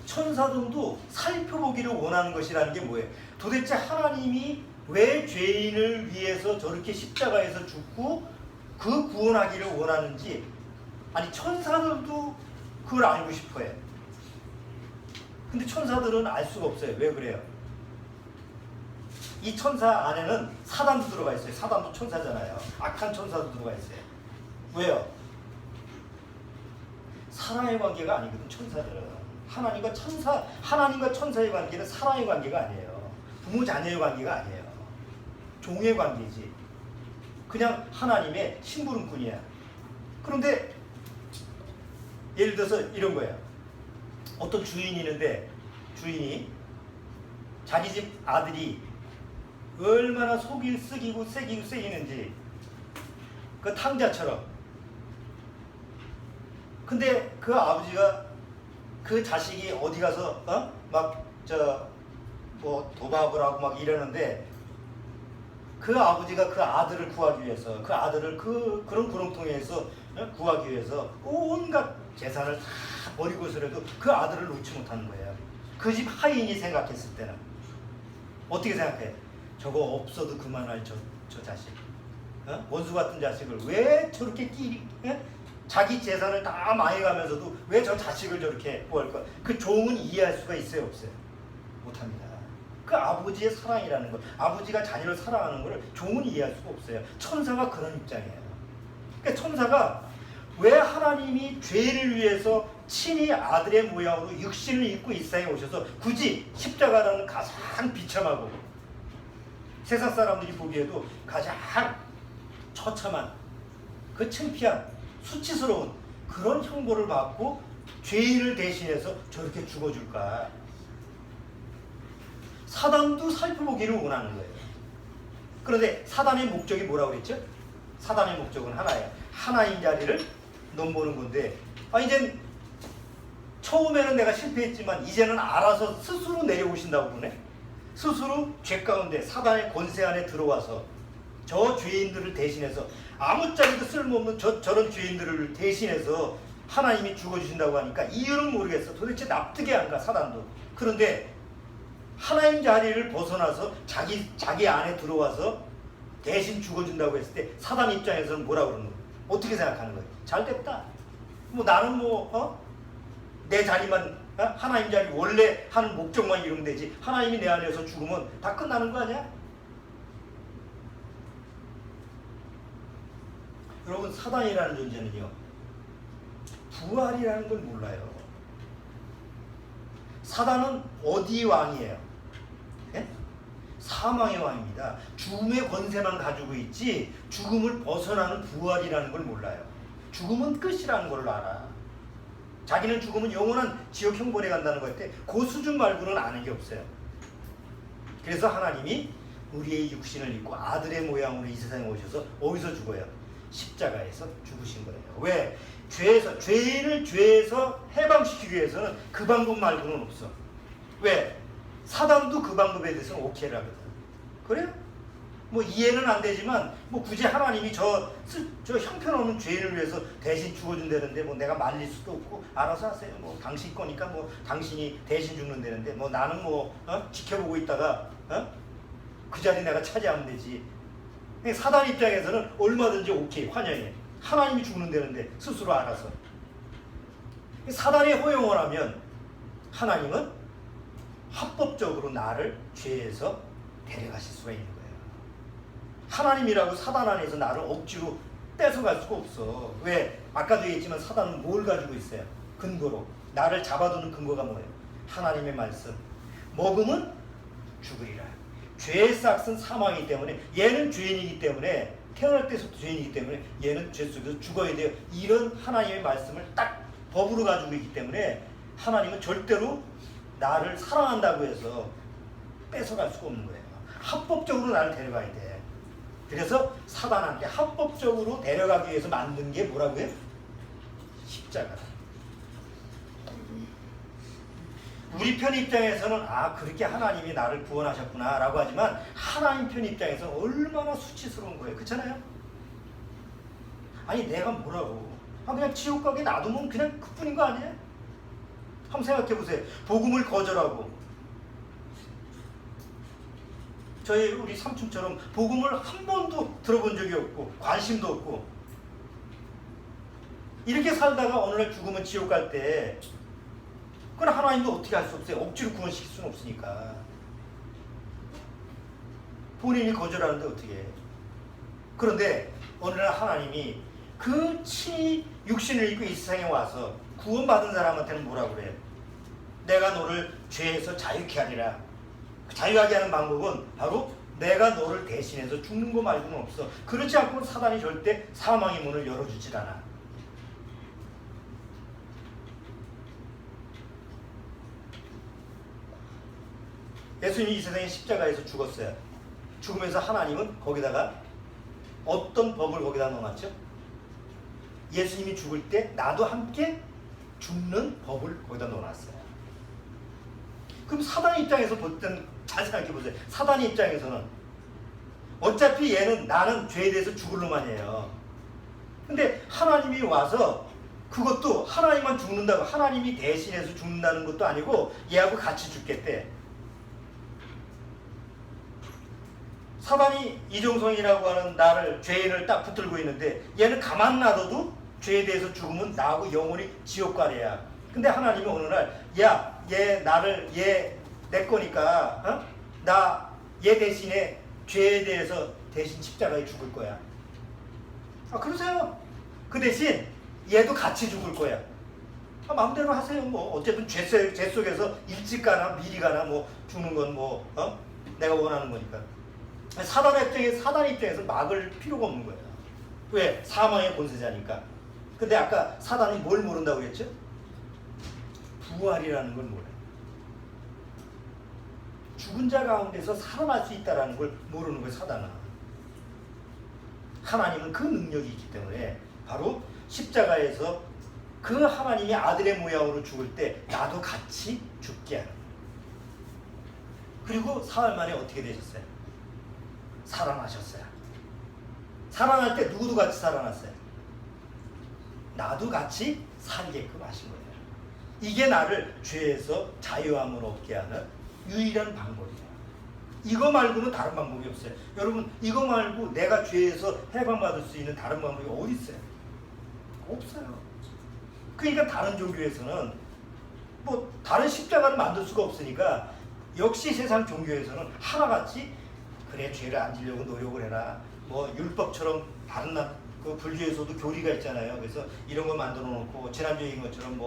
천사들도 살펴보기를 원하는 것이라는 게 뭐예요? 도대체 하나님이 왜 죄인을 위해서 저렇게 십자가에서 죽고 그 구원하기를 원하는지, 아니 천사들도 그걸 알고 싶어요. 근데 천사들은 알 수가 없어요. 왜 그래요? 이 천사 안에는 사단도 들어가 있어요. 사단도 천사잖아요. 악한 천사도 들어가 있어요. 왜요? 사랑의 관계가 아니거든. 천사들은 하나님과 천사의 관계는 사랑의 관계가 아니에요. 부모 자녀의 관계가 아니에요. 종의 관계지. 그냥 하나님의 심부름꾼이야. 그런데 예를 들어서 이런 거예요. 어떤 주인이 있는데 주인이 자기 집 아들이 얼마나 속이 썩이고 새기는지 그 탕자처럼. 근데 그 아버지가 그 자식이 어디 가서 뭐 도박을 하고 막 이러는데 그 아버지가 그 아들을 구하기 위해서 그 아들을 그런 구렁텅이에서 구하기 위해서 온갖 재산을 다 버리고서라도 그 아들을 놓지 못하는 거예요. 그 집 하인이 생각했을 때는 어떻게 생각해? 저거 없어도 그만할 저 자식, 원수 같은 자식을 왜 저렇게 자기 재산을 다 망해가면서도 왜 저 자식을 저렇게 구할까? 그 종은 이해할 수가 있어요, 없어요? 못합니다. 그 아버지의 사랑이라는 것, 아버지가 자녀를 사랑하는 것을 종은 이해할 수가 없어요. 천사가 그런 입장이에요. 그러니까 천사가 왜 하나님이 죄를 위해서 친히 아들의 모양으로 육신을 입고 이 세상에 오셔서 굳이 십자가라는 가장 비참하고 세상 사람들이 보기에도 가장 처참한 그 창피한 수치스러운 그런 형벌을 받고 죄인을 대신해서 저렇게 죽어줄까? 사단도 살펴보기를 원하는 거예요. 그런데 사단의 목적이 뭐라고 그랬죠? 사단의 목적은 하나예요. 하나인 자리를 넘보는 건데, 이젠 처음에는 내가 실패했지만 이제는 알아서 스스로 내려오신다고 그러네. 스스로 죄 가운데 사단의 권세 안에 들어와서 저 죄인들을 대신해서 아무짝에도 쓸모없는 저런 죄인들을 대신해서 하나님이 죽어주신다고 하니까 이유는 모르겠어. 도대체 납득이 안 가, 사단도. 그런데 하나님 자리를 벗어나서 자기 안에 들어와서 대신 죽어준다고 했을 때 사단 입장에서는 뭐라고 그러는 거예요? 어떻게 생각하는 거예요? 잘 됐다. 뭐 나는 내 자리만, 하나님 자리 원래 하는 목적만 이루면 되지. 하나님이 내 안에서 죽으면 다 끝나는 거 아니야? 여러분, 사단이라는 존재는요, 부활이라는 걸 몰라요. 사단은 어디의 왕이에요? 예? 사망의 왕입니다. 죽음의 권세만 가지고 있지 죽음을 벗어나는 부활이라는 걸 몰라요. 죽음은 끝이라는 걸 알아. 자기는 죽으면 영원한 지옥 형벌에 간다는 것 같아. 그 수준 말고는 아는 게 없어요. 그래서 하나님이 우리의 육신을 입고 아들의 모양으로 이 세상에 오셔서 어디서 죽어요? 십자가에서 죽으신 거예요. 왜? 죄인을 죄에서 해방시키기 위해서는 그 방법 말고는 없어. 왜? 사단도 그 방법에 대해서는 오케이를 하거든. 그래요? 뭐 이해는 안 되지만 뭐 굳이 하나님이 저 형편없는 죄인을 위해서 대신 죽어준다는데 뭐 내가 말릴 수도 없고 알아서 하세요. 뭐 당신 거니까 뭐 당신이 대신 죽는다는데 뭐 나는 뭐 지켜보고 있다가 그 자리 내가 차지하면 되지. 사단 입장에서는 얼마든지 오케이, 환영해. 하나님이 죽는다는데 스스로 알아서. 사단이 허용을 하면 하나님은 합법적으로 나를 죄에서 데려가실 수가 있는 거예요. 하나님이라고 사단 안에서 나를 억지로 뺏어갈 수가 없어. 왜? 아까도 얘기했지만 사단은 뭘 가지고 있어요? 근거로. 나를 잡아두는 근거가 뭐예요? 하나님의 말씀. 먹으면 죽으리라. 죄의 싹은 사망이기 때문에 얘는 죄인이기 때문에 태어날 때부터 죄인이기 때문에 얘는 죄 속에서 죽어야 돼요. 이런 하나님의 말씀을 딱 법으로 가지고 있기 때문에 하나님은 절대로 나를 사랑한다고 해서 뺏어갈 수가 없는 거예요. 합법적으로 나를 데려가야 돼. 그래서 사단한테 합법적으로 데려가기 위해서 만든 게 뭐라고요? 십자가다. 우리 편 입장에서는 그렇게 하나님이 나를 구원하셨구나 라고 하지만 하나님 편 입장에서는 얼마나 수치스러운 거예요. 그렇잖아요? 아니 내가 뭐라고 그냥 지옥 가게 놔두면 그냥 그뿐인 거 아니에요? 한번 생각해 보세요. 복음을 거절하고 우리 삼촌처럼 복음을 한 번도 들어본 적이 없고 관심도 없고 이렇게 살다가 어느 날 죽으면 지옥 갈 때 그건 하나님도 어떻게 할 수 없어요. 억지로 구원시킬 수는 없으니까. 본인이 거절하는데 어떻게 해. 그런데 어느 날 하나님이 그 친히 육신을 입고 이 세상에 와서 구원받은 사람한테는 뭐라고 그래요? 내가 너를 죄에서 자유케 하리라. 자유하게 하는 방법은 바로 내가 너를 대신해서 죽는 거 말고는 없어. 그렇지 않고는 사단이 절대 사망의 문을 열어주질 않아. 예수님이 이 세상에 십자가에서 죽었어요. 죽으면서 하나님은 거기다가 어떤 법을 거기다 넣어놨죠? 예수님이 죽을 때 나도 함께 죽는 법을 거기다 넣어놨어요. 그럼 사단 입장에서 볼 땐 잘 생각해 보세요. 사단 입장에서는 어차피 나는 죄에 대해서 죽을 놈아니에요. 근데 하나님이 와서 그것도 하나님만 죽는다고 하나님이 대신해서 죽는다는 것도 아니고 얘하고 같이 죽겠대. 사단이 이종성이라고 하는 나를 죄인을 딱 붙들고 있는데 얘는 가만 놔둬도 죄에 대해서 죽으면 나하고 영원히 지옥 가래야. 근데 하나님이 어느 날 얘 내 거니까 나 얘 대신에 죄에 대해서 대신 십자가에 죽을 거야. 그러세요. 그 대신 얘도 같이 죽을 거야. 마음대로 하세요. 뭐 어쨌든 죄 속에서 일찍 가나 미리 가나 뭐 죽는 건 뭐 내가 원하는 거니까. 사단 입장에서 막을 필요가 없는 거예요. 왜? 사망의 권세자니까. 근데 아까 사단이 뭘 모른다고 그랬죠? 부활이라는 걸 몰라요. 죽은 자 가운데서 살아날 수 있다는 걸 모르는 거예요, 사단은. 하나님은 그 능력이 있기 때문에 바로 십자가에서 그 하나님이 아들의 모양으로 죽을 때 나도 같이 죽게 하는 거예요. 그리고 사흘 만에 어떻게 되셨어요? 살아나셨어요. 살아날 때 누구도 같이 살아났어요? 나도 같이 살게끔 하신 거예요. 이게 나를 죄에서 자유함을 얻게 하는 유일한 방법이에요. 이거 말고는 다른 방법이 없어요. 여러분, 이거 말고 내가 죄에서 해방받을 수 있는 다른 방법이 어디 있어요? 없어요. 그러니까 다른 종교에서는 뭐 다른 십자가를 만들 수가 없으니까 역시 세상 종교에서는 하나같이 그래, 죄를 안 지려고 노력을 해라. 뭐 율법처럼 다른 그 불교에서도 교리가 있잖아요. 그래서 이런 거 만들어 놓고 지난주에 얘기한 것처럼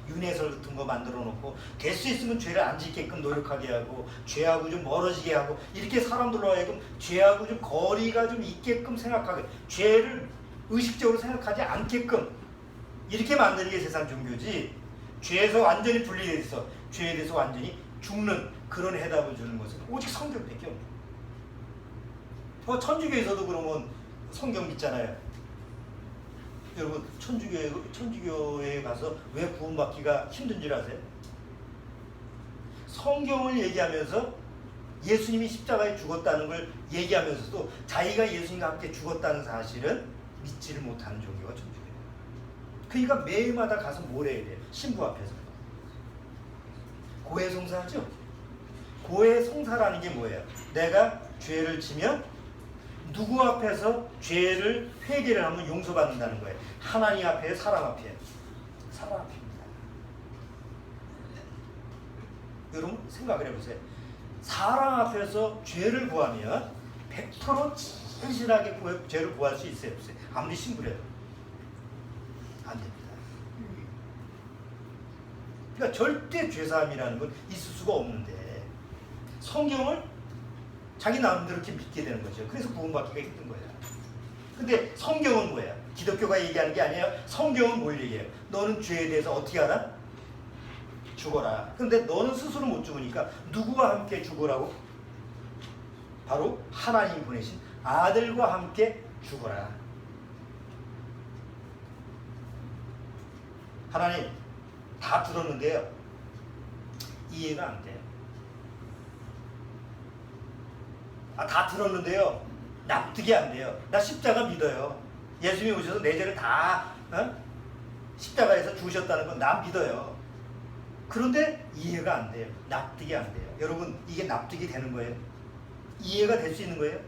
윤회설 같은 거 만들어 놓고 될 수 있으면 죄를 안 짓게끔 노력하게 하고 죄하고 좀 멀어지게 하고 이렇게 사람들로 하여금 죄하고 좀 거리가 좀 있게끔 생각하게, 죄를 의식적으로 생각하지 않게끔 이렇게 만드는 게 세상 종교지, 죄에서 완전히 분리되어 있어 죄에 대해서 완전히 죽는 그런 해답을 주는 것은 오직 성경밖에 없는. 천주교에서도 그러면 성경 믿잖아요. 여러분, 천주교에 가서 왜 구원받기가 힘든 줄 아세요? 성경을 얘기하면서 예수님이 십자가에 죽었다는 걸 얘기하면서도 자기가 예수님과 함께 죽었다는 사실은 믿지를 못하는 종교가 천주교예요. 그러니까 매일마다 가서 뭘 해야 돼요? 신부 앞에서 고해성사하죠? 고해성사라는 게 뭐예요? 내가 죄를 지면 누구 앞에서 죄를 회개를 하면 용서받는다는 거예요. 하나님 앞에, 사람 앞에. 사람 앞입니다. 여러분 생각을 해보세요. 사람 앞에서 죄를 구하면 100% 진실하게 죄를 구할 수 있어요, 없어요? 아무리 신부래도 안 됩니다. 그러니까 절대 죄사함이라는 건 있을 수가 없는데 성경을 자기 나름대로 이렇게 믿게 되는 거죠. 그래서 구원받기가 힘든 거예요. 근데 성경은 뭐예요? 기독교가 얘기하는 게 아니에요. 성경은 뭘 얘기해요? 너는 죄에 대해서 어떻게 하라? 죽어라. 근데 너는 스스로 못 죽으니까 누구와 함께 죽으라고? 바로 하나님이 보내신 아들과 함께 죽어라. 하나님 다 들었는데요, 이해가 안 돼요. 다 들었는데요, 납득이 안 돼요. 나 십자가 믿어요. 예수님이 오셔서 내 죄를 다 십자가에서 죽으셨다는 건 난 믿어요. 그런데 이해가 안 돼요. 납득이 안 돼요. 여러분, 이게 납득이 되는 거예요? 이해가 될 수 있는 거예요?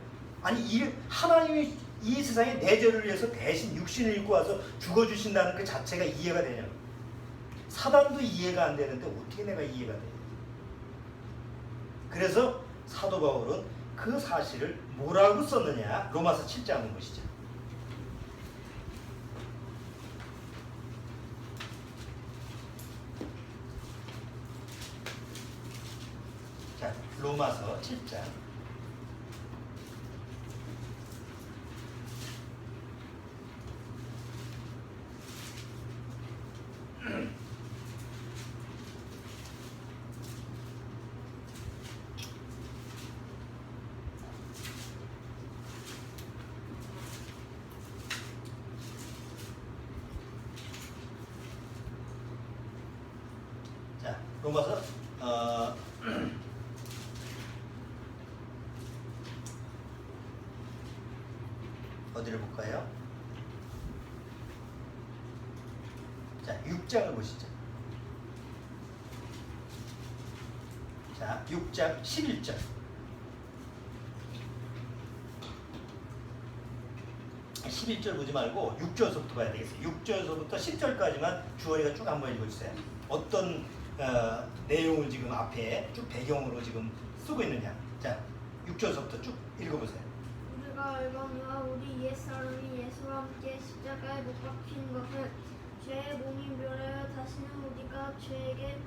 아니, 하나님이 이 세상에 내 죄를 위해서 대신 육신을 입고 와서 죽어주신다는 그 자체가 이해가 되냐고. 사단도 이해가 안 되는데 어떻게 내가 이해가 돼요? 그래서 사도 바울은 그 사실을 뭐라고 썼느냐? 로마서 7장을 보시죠. 자, 로마서 7장. 로마서 어디를 볼까요? 자, 6장을 보시죠. 자, 6장 11절. 11절 보지 말고 6절서부터 봐야 되겠어요. 6절서부터 10절까지만 주원이가 쭉 한번 읽어주세요. 어떤 내용을 지금 앞에 쭉 배경으로 지금 쓰고 있느냐. 자, 6절서부터 쭉 읽어보세요. 우리가 알거니와 우리 옛사람이 예수와 함께 십자가에 못 박힌 것을 죄의 몸이 멸하여 다시는 우리가 죄에게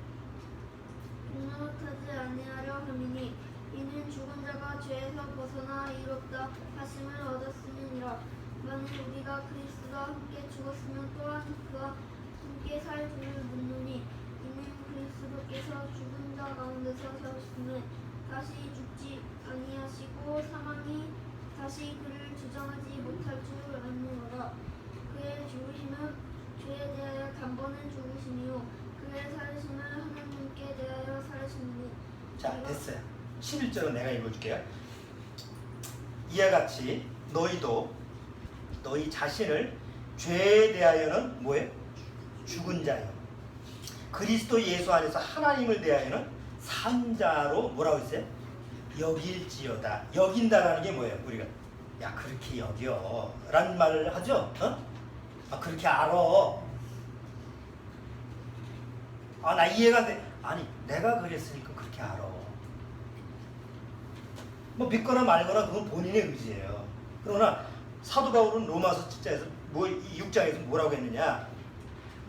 노릇하지 아니하려 함이니 이는 죽은 자가 죄에서 벗어나 의롭다 하심을 얻었음이니라. 만일 우리가 그리스도와 함께 죽었으면 또한 그와 함께 살 줄을 묻노니 이는 그리스도께서 죽은 자 가운데서 사셨음에 다시 죽지 아니하시고 사망이 다시 그를 주장하지 못할 줄 아노라. 그의 죽으심은 죄에 대하여 단번에 죽으심이요 그의 살으심은 하나님께 대하여 살으심이니. 자, 됐어요. 11절은 내가 읽어줄게요. 이와 같이 너희도 너희 자신을 죄에 대하여는 뭐예요? 죽은 자요. 그리스도 예수 안에서 하나님을 대하여는 산 자로 뭐라고 했어요? 여길지어다. 여긴다라는 게 뭐예요? 우리가 야 그렇게 여겨 라는 말을 하죠. 아 그렇게 알아. 아 나 이해가 안 돼. 아니 내가 그랬으니까 그렇게 알아. 뭐 믿거나 말거나 그건 본인의 의지예요. 그러나 사도 바울은 로마서 7장에서 6장에서 뭐라고 했느냐?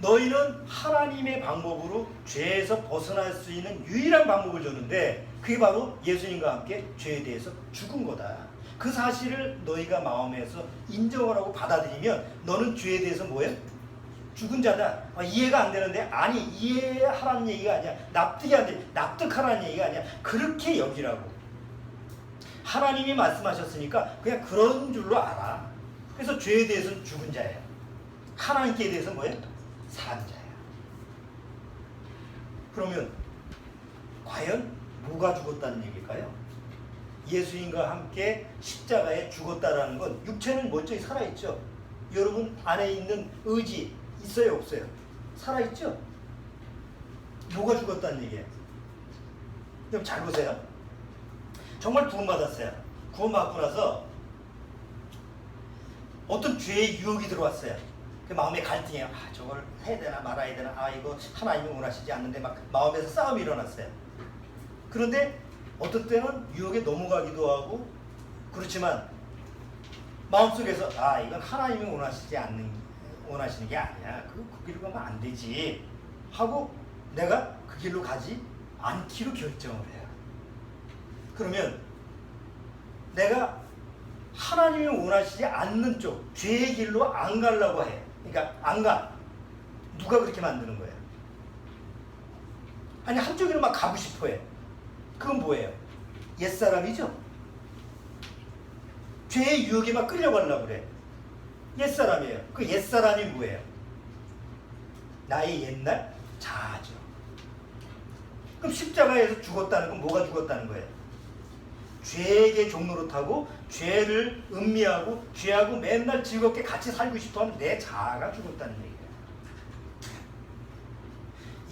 너희는 하나님의 방법으로 죄에서 벗어날 수 있는 유일한 방법을 줬는데 그게 바로 예수님과 함께 죄에 대해서 죽은 거다. 그 사실을 너희가 마음에서 인정을 하고 받아들이면 너는 죄에 대해서 뭐예요? 죽은 자다. 아, 이해가 안 되는데 아니 이해하라는 얘기가 아니야. 납득이 안 돼. 납득하라는 얘기가 아니야. 그렇게 여기라고. 하나님이 말씀하셨으니까 그냥 그런 줄로 알아. 그래서 죄에 대해서는 죽은 자예요. 하나님께 대해서 뭐예요? 산 자예요. 그러면 과연 뭐가 죽었다는 얘기일까요? 예수님과 함께 십자가에 죽었다라는 건 육체는 멀쩡히 살아있죠. 여러분 안에 있는 의지 있어요 없어요? 살아있죠? 뭐가 죽었다는 얘기예요? 그럼 잘 보세요. 정말 구원받았어요. 구원받고 나서 어떤 죄의 유혹이 들어왔어요. 그 마음의 갈등이에요. 아 저걸 해야 되나 말아야 되나. 아 이거 하나님이 원하시지 않는데 막 마음에서 싸움이 일어났어요. 그런데 어떤 때는 유혹에 넘어가기도 하고 그렇지만 마음속에서 아 이건 하나님이 원하시는 게 아니야. 그 길로 가면 안 되지 하고 내가 그 길로 가지 않기로 결정을 해요. 그러면 내가 하나님이 원하시지 않는 쪽 죄의 길로 안 가려고 해. 그러니까 안 가. 누가 그렇게 만드는 거예요? 아니 한쪽으로 막 가고 싶어 해. 그건 뭐예요? 옛사람이죠? 죄의 유혹에 막 끌려가려고 그래. 옛사람이에요. 그 옛사람이 뭐예요? 나의 옛날 자아죠. 그럼 십자가에서 죽었다는 건 뭐가 죽었다는 거예요? 죄에게 종노릇하고 죄를 음미하고 죄하고 맨날 즐겁게 같이 살고 싶어하는 내 자아가 죽었다는 얘기예요.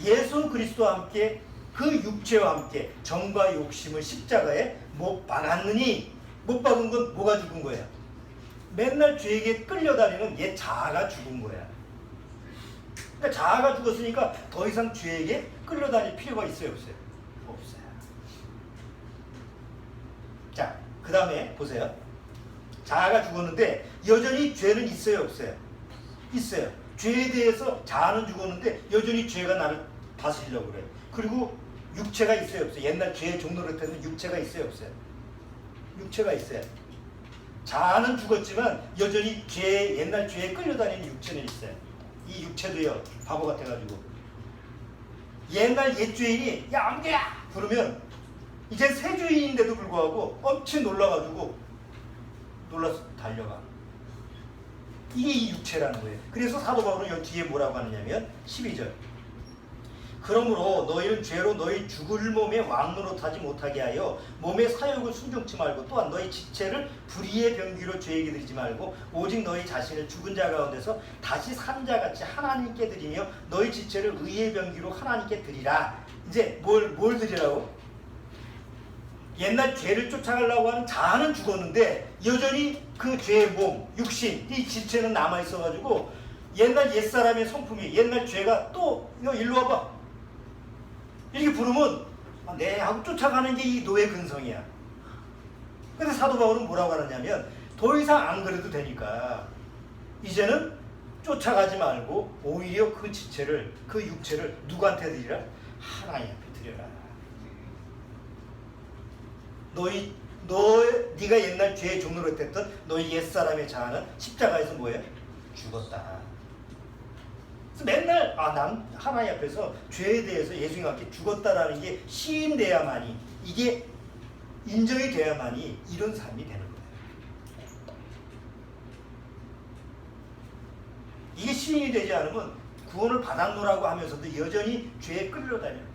예수 그리스도와 함께 그 육체와 함께 정과 욕심을 십자가에 못 박았느니 못 박은 건 뭐가 죽은 거예요? 맨날 죄에게 끌려다니는 옛 자아가 죽은 거야. 그러니까 자아가 죽었으니까 더 이상 죄에게 끌려다닐 필요가 있어요 없어요? 없어요. 자, 그 다음에 보세요. 자아가 죽었는데 여전히 죄는 있어요 없어요? 있어요. 죄에 대해서 자아는 죽었는데 여전히 죄가 나를 다스리려고 그래요. 그리고 육체가 있어요 없어요? 옛날 죄의 종노릇했는 육체가 있어요 없어요? 육체가 있어요. 자아는 죽었지만 여전히 옛날 죄에 끌려다니는 육체는 있어요. 이 육체도요 바보 같아가지고 옛날 옛 죄인이 야 안돼야 부르면 이제 새 죄인인데도 불구하고 엄청 놀라가지고 놀라서 달려가. 이게 이 육체라는 거예요. 그래서 사도 바울은 여기 뒤에 뭐라고 하느냐면 12절 그러므로 너희는 죄로 너희 죽을 몸에 왕노릇하지 못하게 하여 몸의 사욕을 순종치 말고 또한 너희 지체를 불의의 병기로 죄에게 드리지 말고 오직 너희 자신을 죽은 자 가운데서 다시 산 자같이 하나님께 드리며 너희 지체를 의의 병기로 하나님께 드리라. 이제 뭘 드리라고? 옛날 죄를 쫓아가려고 하는 자아는 죽었는데 여전히 그 죄의 몸, 육신, 이 지체는 남아있어가지고 옛날 옛사람의 성품이 옛날 죄가 또 너 일로 와봐 이렇게 부르면 내 하고 쫓아가는 게 이 노예 근성이야. 근데 사도 바울은 뭐라고 하느냐면 더 이상 안 그래도 되니까 이제는 쫓아가지 말고 오히려 그 지체를 그 육체를 누구한테 드리라? 하나님 앞에 드려라. 네가 옛날 죄의 종로로 했던 너희 옛사람의 자아는 십자가에서 뭐예요? 죽었다. 그래서 맨날 난 하나님 앞에서 죄에 대해서 예수님 함께 죽었다라는 게 시인돼야만이, 이게 인정이 돼야만이 이런 삶이 되는 거예요. 이게 시인이 되지 않으면 구원을 받았노라고 하면서도 여전히 죄에 끌려다녀요.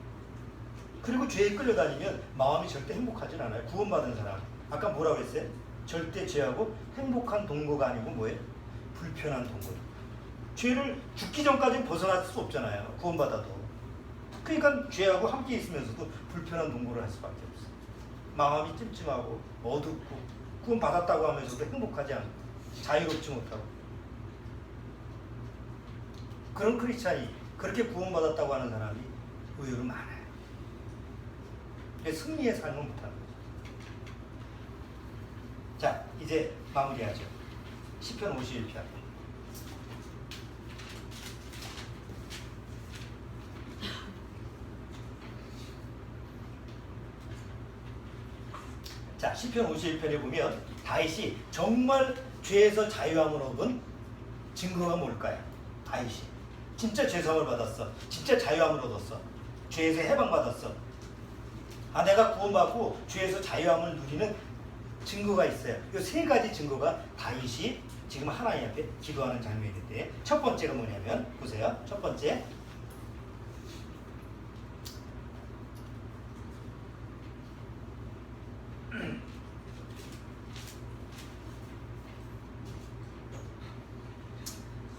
그리고 죄에 끌려다니면 마음이 절대 행복하진 않아요. 구원받은 사람. 아까 뭐라고 했어요? 절대 죄하고 행복한 동거가 아니고 뭐예요? 불편한 동거. 죄를 죽기 전까지는 벗어날 수 없잖아요. 구원받아도. 그러니까 죄하고 함께 있으면서도 불편한 동거를 할 수밖에 없어요. 마음이 찜찜하고 어둡고 구원받았다고 하면서도 행복하지 않고 자유롭지 못하고. 그런 크리스찬이, 그렇게 구원받았다고 하는 사람이 의외로 많아요. 승리의 삶은 못하는 거죠. 자, 이제 마무리하죠. 시편 51편. 자, 시편 51편에 보면 다윗이 정말 죄에서 자유함을 얻은 증거가 뭘까요? 다윗이 진짜 죄사함을 받았어. 진짜 자유함을 얻었어. 죄에서 해방받았어. 내가 구원받고 죄에서 자유함을 누리는 증거가 있어요. 이 세 가지 증거가 다윗이 지금 하나님 앞에 기도하는 장면인데, 첫 번째가 뭐냐면, 보세요. 첫 번째,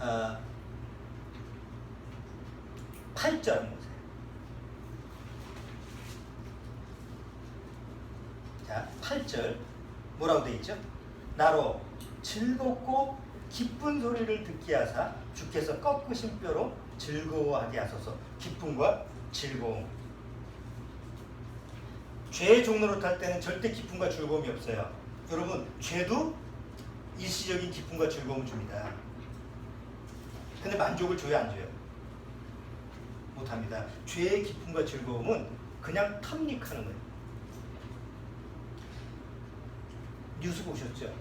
어, 8절 보세요. 자, 8절 뭐라고 되어 있죠? 나로 즐겁고 기쁜 소리를 듣게 하사 주께서 꺾으신 뼈로 즐거워하게 하소서. 기쁨과 즐거움. 죄의 종로를 탈 때는 절대 기쁨과 즐거움이 없어요. 여러분, 죄도 일시적인 기쁨과 즐거움을 줍니다. 근데 만족을 줘요, 안 줘요? 못합니다. 죄의 기쁨과 즐거움은 그냥 탐닉하는 거예요. 뉴스 보셨죠?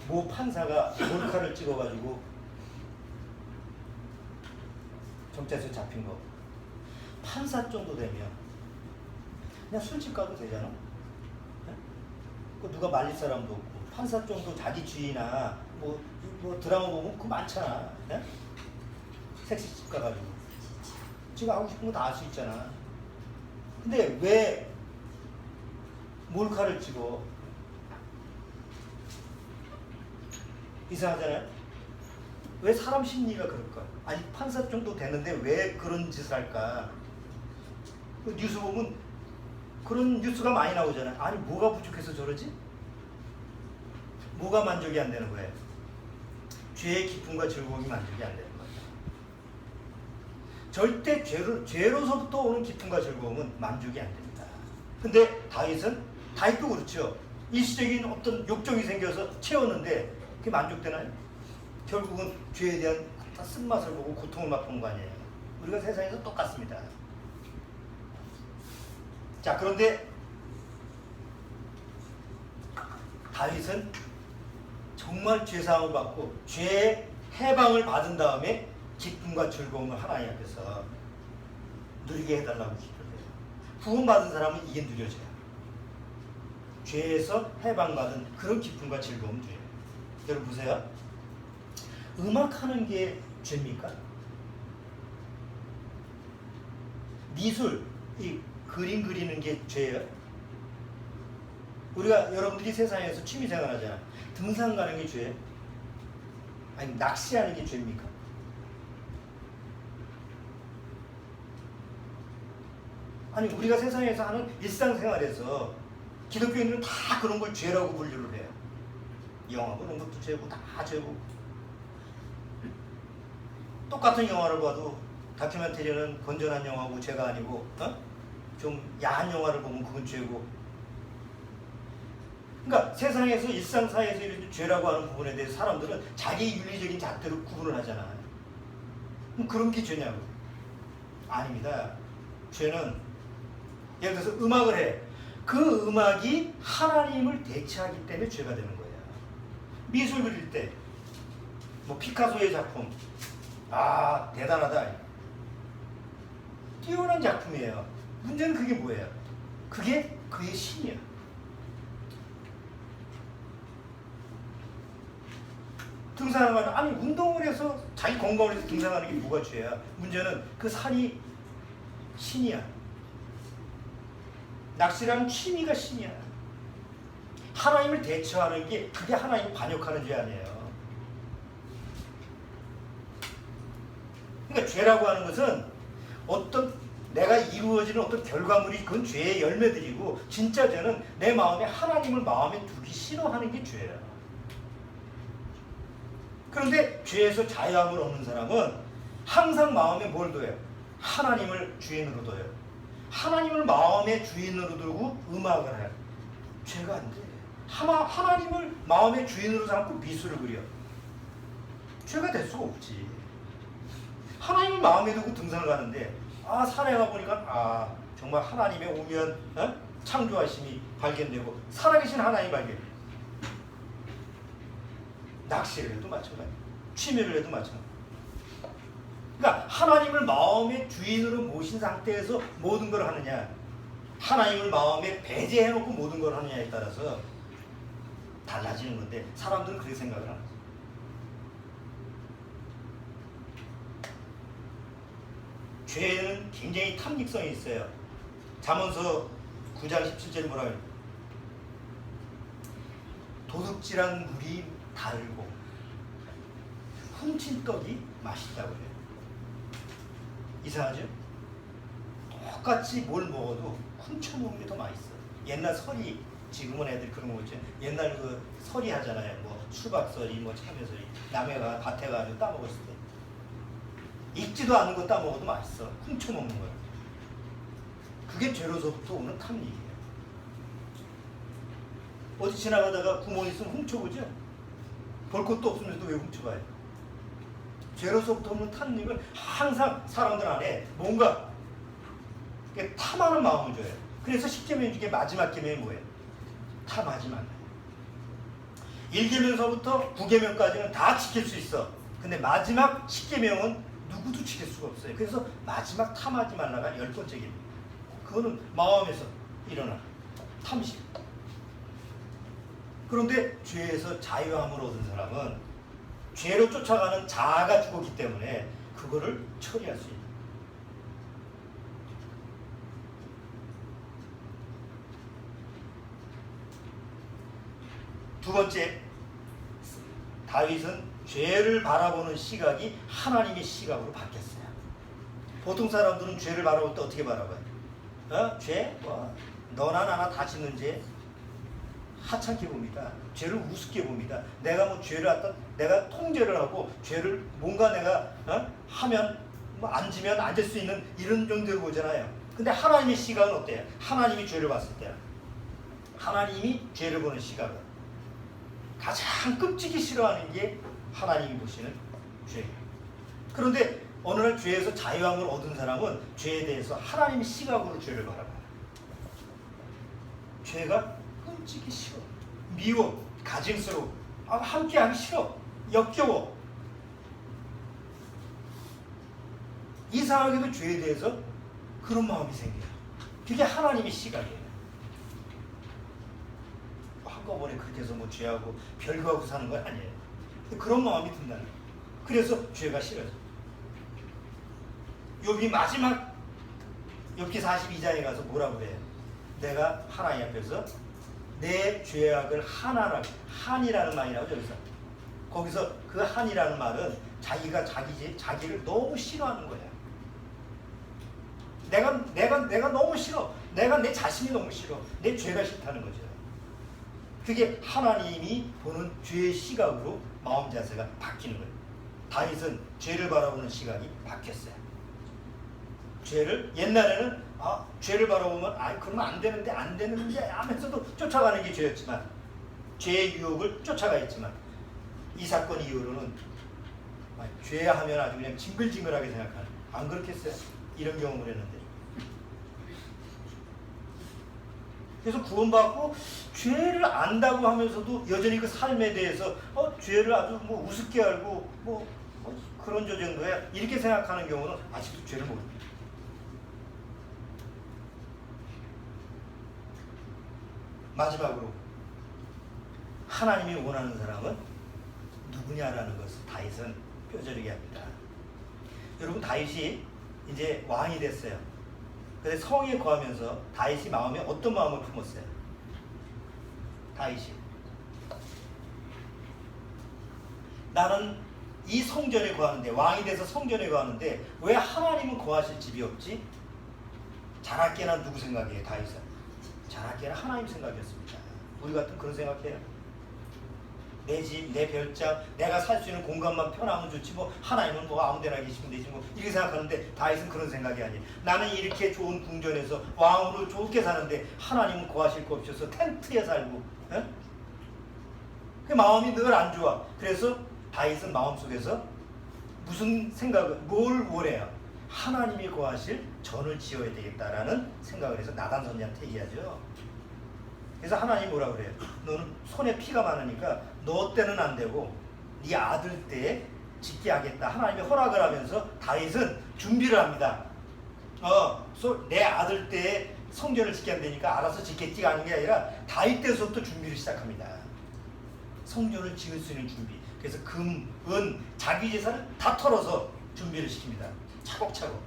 모 판사가 몰카를 찍어가지고 경찰서에 잡힌 거. 판사 정도 되면 그냥 술집 가도 되잖아. 네? 누가 말릴 사람도 없고. 판사 정도 자기 주의나 뭐 드라마 보면 그거 많잖아. 네? 섹시집 가가지고 지금 하고 싶은 거 다 할 수 있잖아. 근데 왜 몰카를 찍어? 이상하잖아요? 왜 사람 심리가 그럴까? 아니, 판사 정도 되는데 왜 그런 짓을 할까? 그 뉴스 보면 그런 뉴스가 많이 나오잖아요. 아니, 뭐가 부족해서 저러지? 뭐가 만족이 안 되는 거예요? 죄의 기쁨과 즐거움이 만족이 안 되는 거예요. 절대 죄로서부터 오는 기쁨과 즐거움은 만족이 안 됩니다. 근데 다윗도 그렇죠. 일시적인 어떤 욕정이 생겨서 채웠는데 그게 만족되나요? 결국은 죄에 대한 쓴맛을 보고 고통을 맛본 거 아니에요. 우리가 세상에서 똑같습니다. 자, 그런데 다윗은 정말 죄사함을 받고 죄의 해방을 받은 다음에 기쁨과 즐거움을 하나님 앞에서 누리게 해달라고 기도를 해요. 구원받은 사람은 이게 누려져요. 죄에서 해방받은 그런 기쁨과 즐거움을 누려요. 여러분 보세요. 음악하는 게 죄입니까? 미술, 이 그림 그리는 게 죄예요? 우리가 여러분들이 세상에서 취미생활 하잖아. 등산 가는 게 죄예요? 아니, 낚시하는 게 죄입니까? 아니, 우리가 세상에서 하는 일상생활에서 기독교인들은 다 그런 걸 죄라고 분류를 해요. 영화 보는 것도 죄고 다 죄고. 똑같은 영화를 봐도 다큐멘터리는 건전한 영화고 죄가 아니고 좀 야한 영화를 보면 그건 죄고. 그러니까 세상에서 일상사회에서 이런 죄라고 하는 부분에 대해서 사람들은 자기 윤리적인 잣대로 구분을 하잖아요. 그럼 그런 게 죄냐고? 아닙니다. 죄는 예를 들어서 음악을 해. 그 음악이 하나님을 대체하기 때문에 죄가 되는 거예요. 미술 그릴 때 뭐 피카소의 작품, 아 대단하다, 뛰어난 작품이에요. 문제는 그게 뭐예요? 그게 그의 신이야. 등산하는 건 아니 운동을 해서 자기 건강을 위해서 등산하는 게 뭐가 죄야? 문제는 그 산이 신이야. 낚시라는 취미가 신이야. 하나님을 대처하는 게 그게 하나님을 반역하는 죄 아니에요. 그러니까 죄라고 하는 것은 어떤 내가 이루어지는 어떤 결과물이 그건 죄의 열매들이고, 진짜 죄는 내 마음에 하나님을 마음에 두기 싫어하는 게 죄예요. 그런데 죄에서 자유함을 얻는 사람은 항상 마음에 뭘 둬요? 하나님을 주인으로 둬요. 하나님을 마음의 주인으로 두고 음악을 해요. 죄가 안 돼. 하나님을 마음의 주인으로 삼고 미술을 그려. 죄가 될 수가 없지. 하나님을 마음에 두고 등산을 가는데 산에 가보니까 정말 하나님의 오면 창조하심이 발견되고 살아계신 하나님이 발견. 낚시를 해도 마찬가지, 취미를 해도 마찬가지. 그러니까 하나님을 마음의 주인으로 모신 상태에서 모든 걸 하느냐, 하나님을 마음에 배제해놓고 모든 걸 하느냐에 따라서 달라지는 건데, 사람들은 그렇게 생각을 하는 거죠. 죄는 굉장히 탐닉성이 있어요. 잠언서 9장 17절에 뭐라 그래요? 도둑질한 물이 달고 훔친 떡이 맛있다고 해요. 이상하죠? 똑같이 뭘 먹어도 훔쳐 먹는 게 더 맛있어. 옛날 설이, 지금은 애들 그런 거 있죠. 옛날 그 설이 하잖아요. 뭐 수박설이, 뭐 참외설이. 남의 밭에 가서 따먹었을 때 익지도 않은 거 따먹어도 맛있어. 훔쳐 먹는 거야. 그게 죄로서부터 오는 탐닉이에요. 어디 지나가다가 구멍 있으면 훔쳐보죠. 볼 것도 없으면서도 왜 훔쳐봐요? 죄로서부터 오는 탐닉은 항상 사람들 안에 뭔가 탐하는 마음을 줘요. 그래서 10계명 중에 마지막 계명이 뭐예요? 탐하지 말라. 1계명서부터 9계명까지는 다 지킬 수 있어. 근데 마지막 10계명은 누구도 지킬 수가 없어요. 그래서 마지막 탐하지 말라가 10번째 계명. 그거는 마음에서 일어나 탐심. 그런데 죄에서 자유함을 얻은 사람은 죄로 쫓아가는 자아가 죽었기 때문에 그거를 처리할 수 있는. 두 번째, 다윗은 죄를 바라보는 시각이 하나님의 시각으로 바뀌었어요. 보통 사람들은 죄를 바라볼 때 어떻게 바라봐요? 죄? 너나 나나 다 짓는 죄 하찮게 봅니다. 죄를 우습게 봅니다. 내가 뭐 죄를 했다, 내가 통제를 하고 죄를 뭔가 내가 하면 뭐 앉으면 앉을 수 있는 이런 정도로 보잖아요. 근데 하나님의 시각은 어때요? 하나님이 죄를 봤을 때, 하나님이 죄를 보는 시각은 가장 끔찍이 싫어하는 게 하나님이 보시는 죄예요. 그런데 어느 날 죄에서 자유함을 얻은 사람은 죄에 대해서 하나님의 시각으로 죄를 바라봐요. 죄가 끔찍이 싫어, 미워, 가증스러워, 함께하기 싫어, 역겨워. 이상하게도 죄에 대해서 그런 마음이 생겨요. 그게 하나님의 시각이에요. 한꺼번에 그렇게 해서 뭐 죄하고 별거하고 사는 건 아니에요. 그런 마음이 든다는 거예요. 그래서 죄가 싫어져. 욥이 마지막 욥기 42장에 가서 뭐라고 그래요? 내가 하나님 앞에서 내 죄악을 한이라는 말이 나오죠. 거기서 그 한이라는 말은 자기가 자기를 너무 싫어하는 거야. 내가 너무 싫어. 내가 내 자신이 너무 싫어. 내 죄가 싫다는 거죠. 그게 하나님이 보는 죄의 시각으로 마음 자세가 바뀌는 거예요. 다윗은 죄를 바라보는 시각이 바뀌었어요. 죄를 옛날에는 죄를 바라보면 그러면 안 되는데 하면서도 쫓아가는 게 죄였지만, 죄의 유혹을 쫓아가 있지만, 이 사건 이후로는 죄하면 아주 그냥 징글징글하게 생각하는, 안 그렇겠어요? 이런 경험을 했는데 그래서 구원받고 죄를 안다고 하면서도 여전히 그 삶에 대해서 죄를 아주 뭐 우습게 알고 그런 저 정도야 이렇게 생각하는 경우는 아직도 죄를 모릅니다. 마지막으로 하나님이 원하는 사람은 누구냐라는 것을 다윗은 뼈저리게 합니다. 여러분 다윗이 이제 왕이 됐어요. 근데 성에 거하면서 다윗이 마음에 어떤 마음을 품었어요? 다윗이 나는 이 성전에 거하는데 왕이 돼서 성전에 거하는데 왜 하나님은 거하실 집이 없지? 자랄게나 누구 생각이에요? 다윗은 자랄게나 하나님 생각이었습니다. 우리 같은 그런 생각해요. 내 집, 내 별장, 내가 살 수 있는 공간만 편하면 좋지 뭐 하나님은 뭐 아무데나 계시면 되지 뭐 이렇게 생각하는데 다윗은 그런 생각이 아니에요. 나는 이렇게 좋은 궁전에서 왕으로 좋게 사는데 하나님은 거하실 거 없어서 텐트에 살고 그 마음이 늘 안 좋아. 그래서 다윗은 마음속에서 무슨 생각을 뭘 원해요? 하나님이 거하실 전을 지어야 되겠다라는 생각을 해서 나단 선지한테 얘기하죠. 그래서 하나님 뭐라 그래요? 너는 손에 피가 많으니까 너 때는 안 되고 네 아들 때에 짓게 하겠다. 하나님이 허락을 하면서 다윗은 준비를 합니다. 내 아들 때에 성전을 짓게 한다니까 알아서 짓겠지가 하는 게 아니라 다윗 때서부터 준비를 시작합니다. 성전을 지을 수 있는 준비. 그래서 금, 은, 자기 재산을 다 털어서 준비를 시킵니다. 차곡차곡.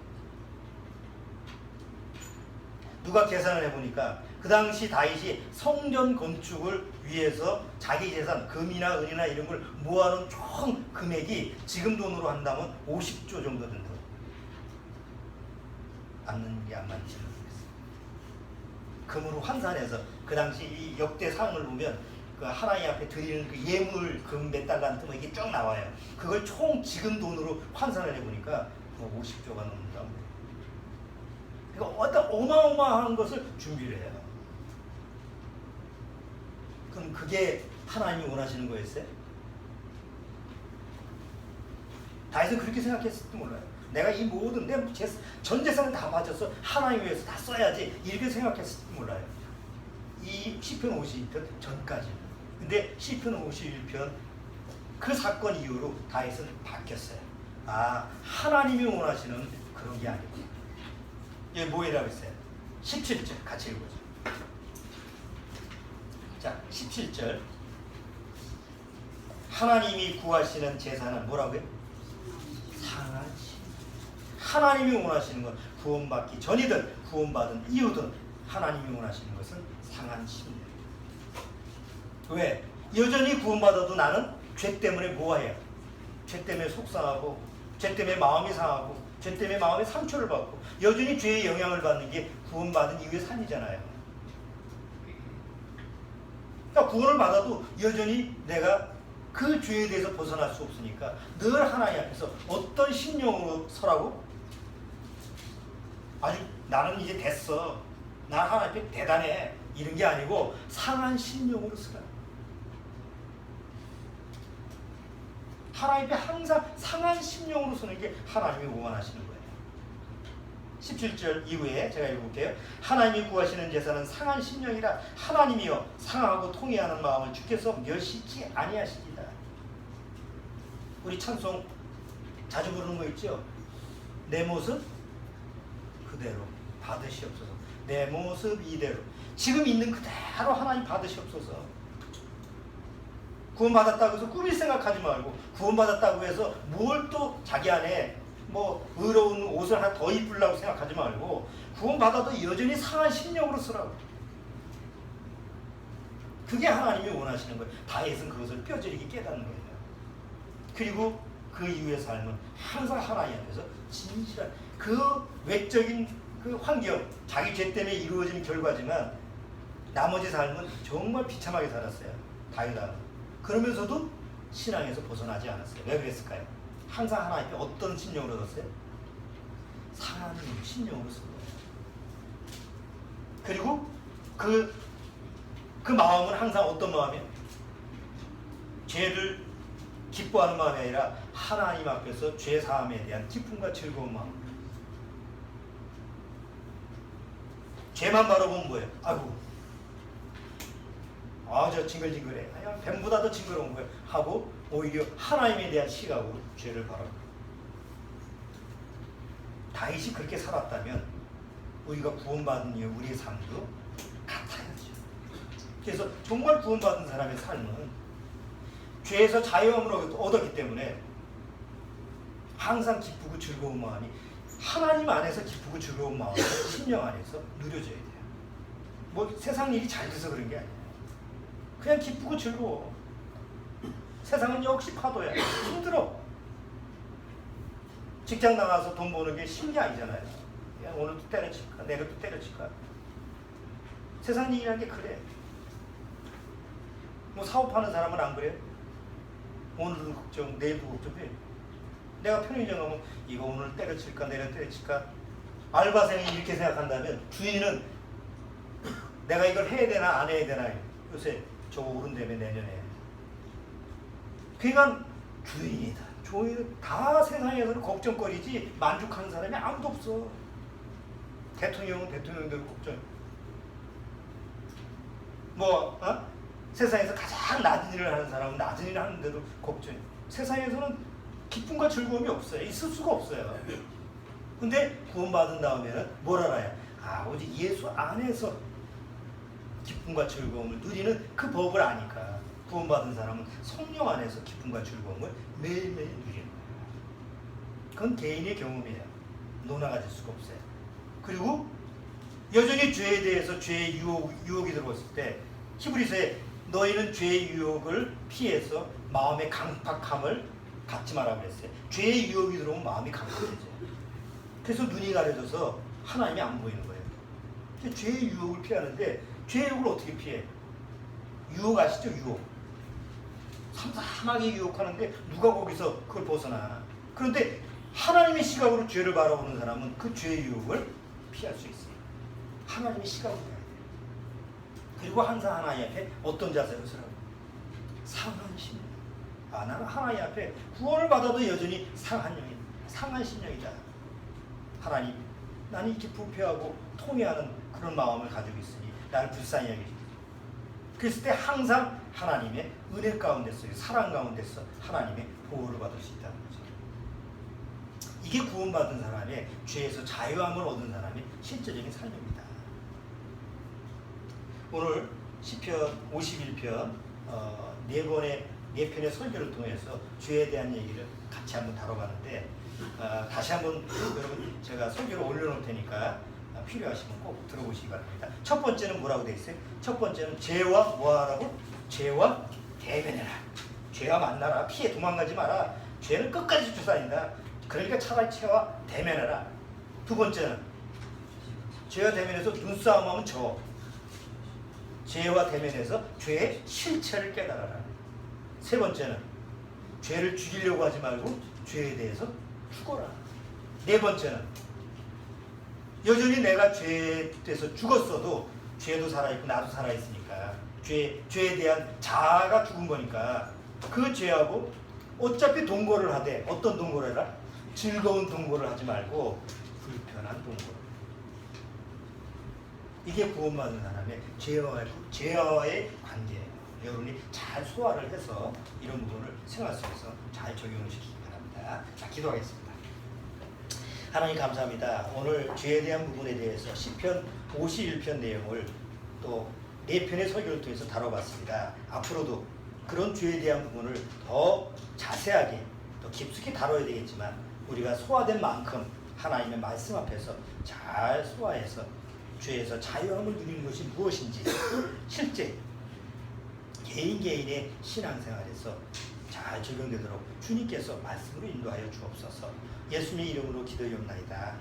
누가 계산을 해보니까 그 당시 다윗이 성전 건축을 위해서 자기 재산, 금이나 은이나 이런 걸 모아놓은 총 금액이 지금 돈으로 한다면 50조 정도 된다고. 맞는 게 안 맞는지 모르겠어요. 금으로 환산해서 그 당시 이 역대 상을 보면 그 하나님 앞에 드리는 그 예물 금 몇 달란트 뭐 이게 쭉 나와요. 그걸 총 지금 돈으로 환산을 해보니까 뭐 50조가 넘는다고. 그러니까 어떤 어마어마한 것을 준비를 해요. 그럼 그게 하나님이 원하시는 거였어요? 다윗은 그렇게 생각했을지 몰라요. 내가 이 모든 전 재산을 다 바쳐서 하나님 위해서 다 써야지 이렇게 생각했을지 몰라요. 이 시편 52편 전까지. 근데 시편 51편 그 사건 이후로 다윗은 바뀌었어요. 하나님이 원하시는 그런 게 아니고 이게 뭐라고 했어요? 17절 같이 읽어보죠. 자, 17절 하나님이 구하시는 제사는 뭐라고요? 상한 심. 하나님이 원하시는 건 구원받기 전이든 구원받은 이후든 하나님이 원하시는 것은 상한 심이에요. 왜? 여전히 구원받아도 나는 죄 때문에 뭐해요? 죄 때문에 속상하고 죄 때문에 마음이 상하고 죄 때문에 마음의 상처를 받고 여전히 죄의 영향을 받는 게 구원받은 이후의 삶이잖아요. 그러니까 구원을 받아도 여전히 내가 그 죄에 대해서 벗어날 수 없으니까 늘 하나님 앞에서 어떤 심령으로 서라고? 아주 나는 이제 됐어. 난 하나님 앞에 대단해. 이런 게 아니고 상한 심령으로 서라. 하나님 앞에 항상 상한 심령으로 서는 게 하나님이 원하시는 거예요. 17절 이후에 제가 읽어볼게요. 하나님이 구하시는 제사는 상한 심령이라 하나님이여 상하고 통회하는 마음을 주께서 멸시치 아니하시리다. 우리 찬송 자주 부르는 거 있죠? 내 모습 그대로 받으시옵소서. 내 모습 이대로 지금 있는 그대로 하나님 받으시옵소서. 구원받았다고 해서 꾸밀 생각하지 말고 구원받았다고 해서 뭘 또 자기 안에 뭐 의로운 옷을 하나 더 입으려고 생각하지 말고 구원받아도 여전히 상한 심령으로 쓰라고. 그게 하나님이 원하시는 거예요. 다윗은 그것을 뼈저리게 깨닫는 거예요. 그리고 그 이후의 삶은 항상 하나님 앞에서 진실한 그 외적인 그 환경, 자기 죄 때문에 이루어진 결과지만 나머지 삶은 정말 비참하게 살았어요. 다윗은. 그러면서도 신앙에서 벗어나지 않았어요. 왜 그랬을까요? 항상 하나님 앞에 어떤 심령으로 섰어요? 상한 심령으로 선 거예요. 그리고 그 마음은 항상 어떤 마음이에요? 죄를 기뻐하는 마음이 아니라 하나님 앞에서 죄 사함에 대한 기쁨과 즐거운 마음. 죄만 바라보면 뭐예요? 아이고 저 징글징글해. 아니야, 뱀보다 더 징그러운 거야. 하고 오히려 하나님에 대한 시각으로 죄를 바라보고. 다윗이 그렇게 살았다면 우리가 구원받은 이후 우리의 삶도 같아야죠. 그래서 정말 구원받은 사람의 삶은 죄에서 자유함을 얻었기 때문에 항상 기쁘고 즐거운 마음이 하나님 안에서 기쁘고 즐거운 마음이 심령 안에서 누려져야 돼요. 뭐 세상 일이 잘 돼서 그런 게 아니에요. 그냥 기쁘고 즐거워. 세상은 역시 파도야. 힘들어. 직장 나가서 돈 버는 게 쉬운 게 아니잖아요. 그냥 오늘도 때려칠까 내일도 때려칠까. 세상 일이라는 게 그래. 뭐 사업하는 사람은 안 그래요? 오늘도 걱정 내일도 걱정해. 내가 편의점 가면 이거 오늘 때려칠까 내일 때려칠까. 알바생이 이렇게 생각한다면 주인은 내가 이걸 해야 되나 안 해야 되나. 요새 저거 오른다며 내년에. 그러니까 주인이다. 주인은 다 세상에서는 걱정거리지 만족하는 사람이 아무도 없어. 대통령은 대통령대로 걱정. 세상에서 가장 낮은 일을 하는 사람은 낮은 일을 하는데도 걱정해. 세상에서는 기쁨과 즐거움이 없어요. 있을 수가 없어요. 근데 구원받은 다음에는 뭘 알아요? 오직 예수 안에서 기쁨과 즐거움을 누리는 그 법을 아니까 구원받은 사람은 성령 안에서 기쁨과 즐거움을 매일매일 누리는 거예요. 그건 개인의 경험이에요. 논하가 될 수가 없어요. 그리고 여전히 죄에 대해서 죄의 유혹이 들어왔을 때 히브리서에 너희는 죄의 유혹을 피해서 마음의 강팍함을 갖지 마라 그랬어요. 죄의 유혹이 들어오면 마음이 강팍해져요. 그래서 눈이 가려져서 하나님이 안 보이는 거예요. 죄의 유혹을 피하는데 죄의 유혹을 어떻게 피해? 유혹 아시죠? 유혹. 삼삼하게 유혹하는데 누가 거기서 그걸 벗어나. 그런데 하나님의 시각으로 죄를 바라보는 사람은 그 죄의 유혹을 피할 수 있어요. 하나님의 시각으로 해야 돼요. 그리고 항상 하나님 앞에 어떤 자세로 서라고? 상한 심령. 나는 하나님 앞에 구원을 받아도 여전히 상한 심령이다. 하나님, 나는 이렇게 부패하고 통회하는 그런 마음을 가지고 있으니 나를 불쌍히 여기시고. 그랬을 때 항상 하나님의 은혜 가운데서, 사랑 가운데서 하나님의 보호를 받을 수 있다는 거죠. 이게 구원받은 사람의 죄에서 자유함을 얻은 사람의 실제적인 삶입니다. 오늘 시편 51편 네 편의 설교를 통해서 죄에 대한 얘기를 같이 한번 다뤄봤는데 다시 한번 여러분 제가 설교를 올려놓을 테니까 필요하시면 꼭 들어보시기 바랍니다. 첫 번째는 뭐라고 되어 있어요? 첫 번째는 죄와 뭐하라고? 죄와 대면해라. 죄와 만나라. 피해 도망가지 마라. 죄는 끝까지 쫓아다닌다. 그러니까 차라리 죄와 대면해라. 두 번째는 죄와 대면해서 눈싸움하면 져. 죄와 대면해서 죄의 실체를 깨달아라. 세 번째는 죄를 죽이려고 하지 말고 죄에 대해서 죽어라. 네 번째는 여전히 내가 죄에 대해서 죽었어도 죄도 살아있고 나도 살아있으니까 죄에 대한 자아가 죽은 거니까 그 죄하고 어차피 동거를 하되 어떤 동거를 해라? 즐거운 동거를 하지 말고 불편한 동거. 이게 구원받은 사람의 죄와의 관계예요. 여러분이 잘 소화를 해서 이런 부분을 생활 속에서 잘 적용을 시키기 바랍니다. 자, 기도하겠습니다. 하나님 감사합니다. 오늘 죄에 대한 부분에 대해서 시편 51편 내용을 또 4편의 설교를 통해서 다뤄봤습니다. 앞으로도 그런 죄에 대한 부분을 더 자세하게 더 깊숙이 다뤄야 되겠지만 우리가 소화된 만큼 하나님의 말씀 앞에서 잘 소화해서 죄에서 자유함을 누리는 것이 무엇인지 실제 개인의 신앙생활에서 잘 적용되도록 주님께서 말씀으로 인도하여 주옵소서. 예수님의 이름으로 기도하옵나이다.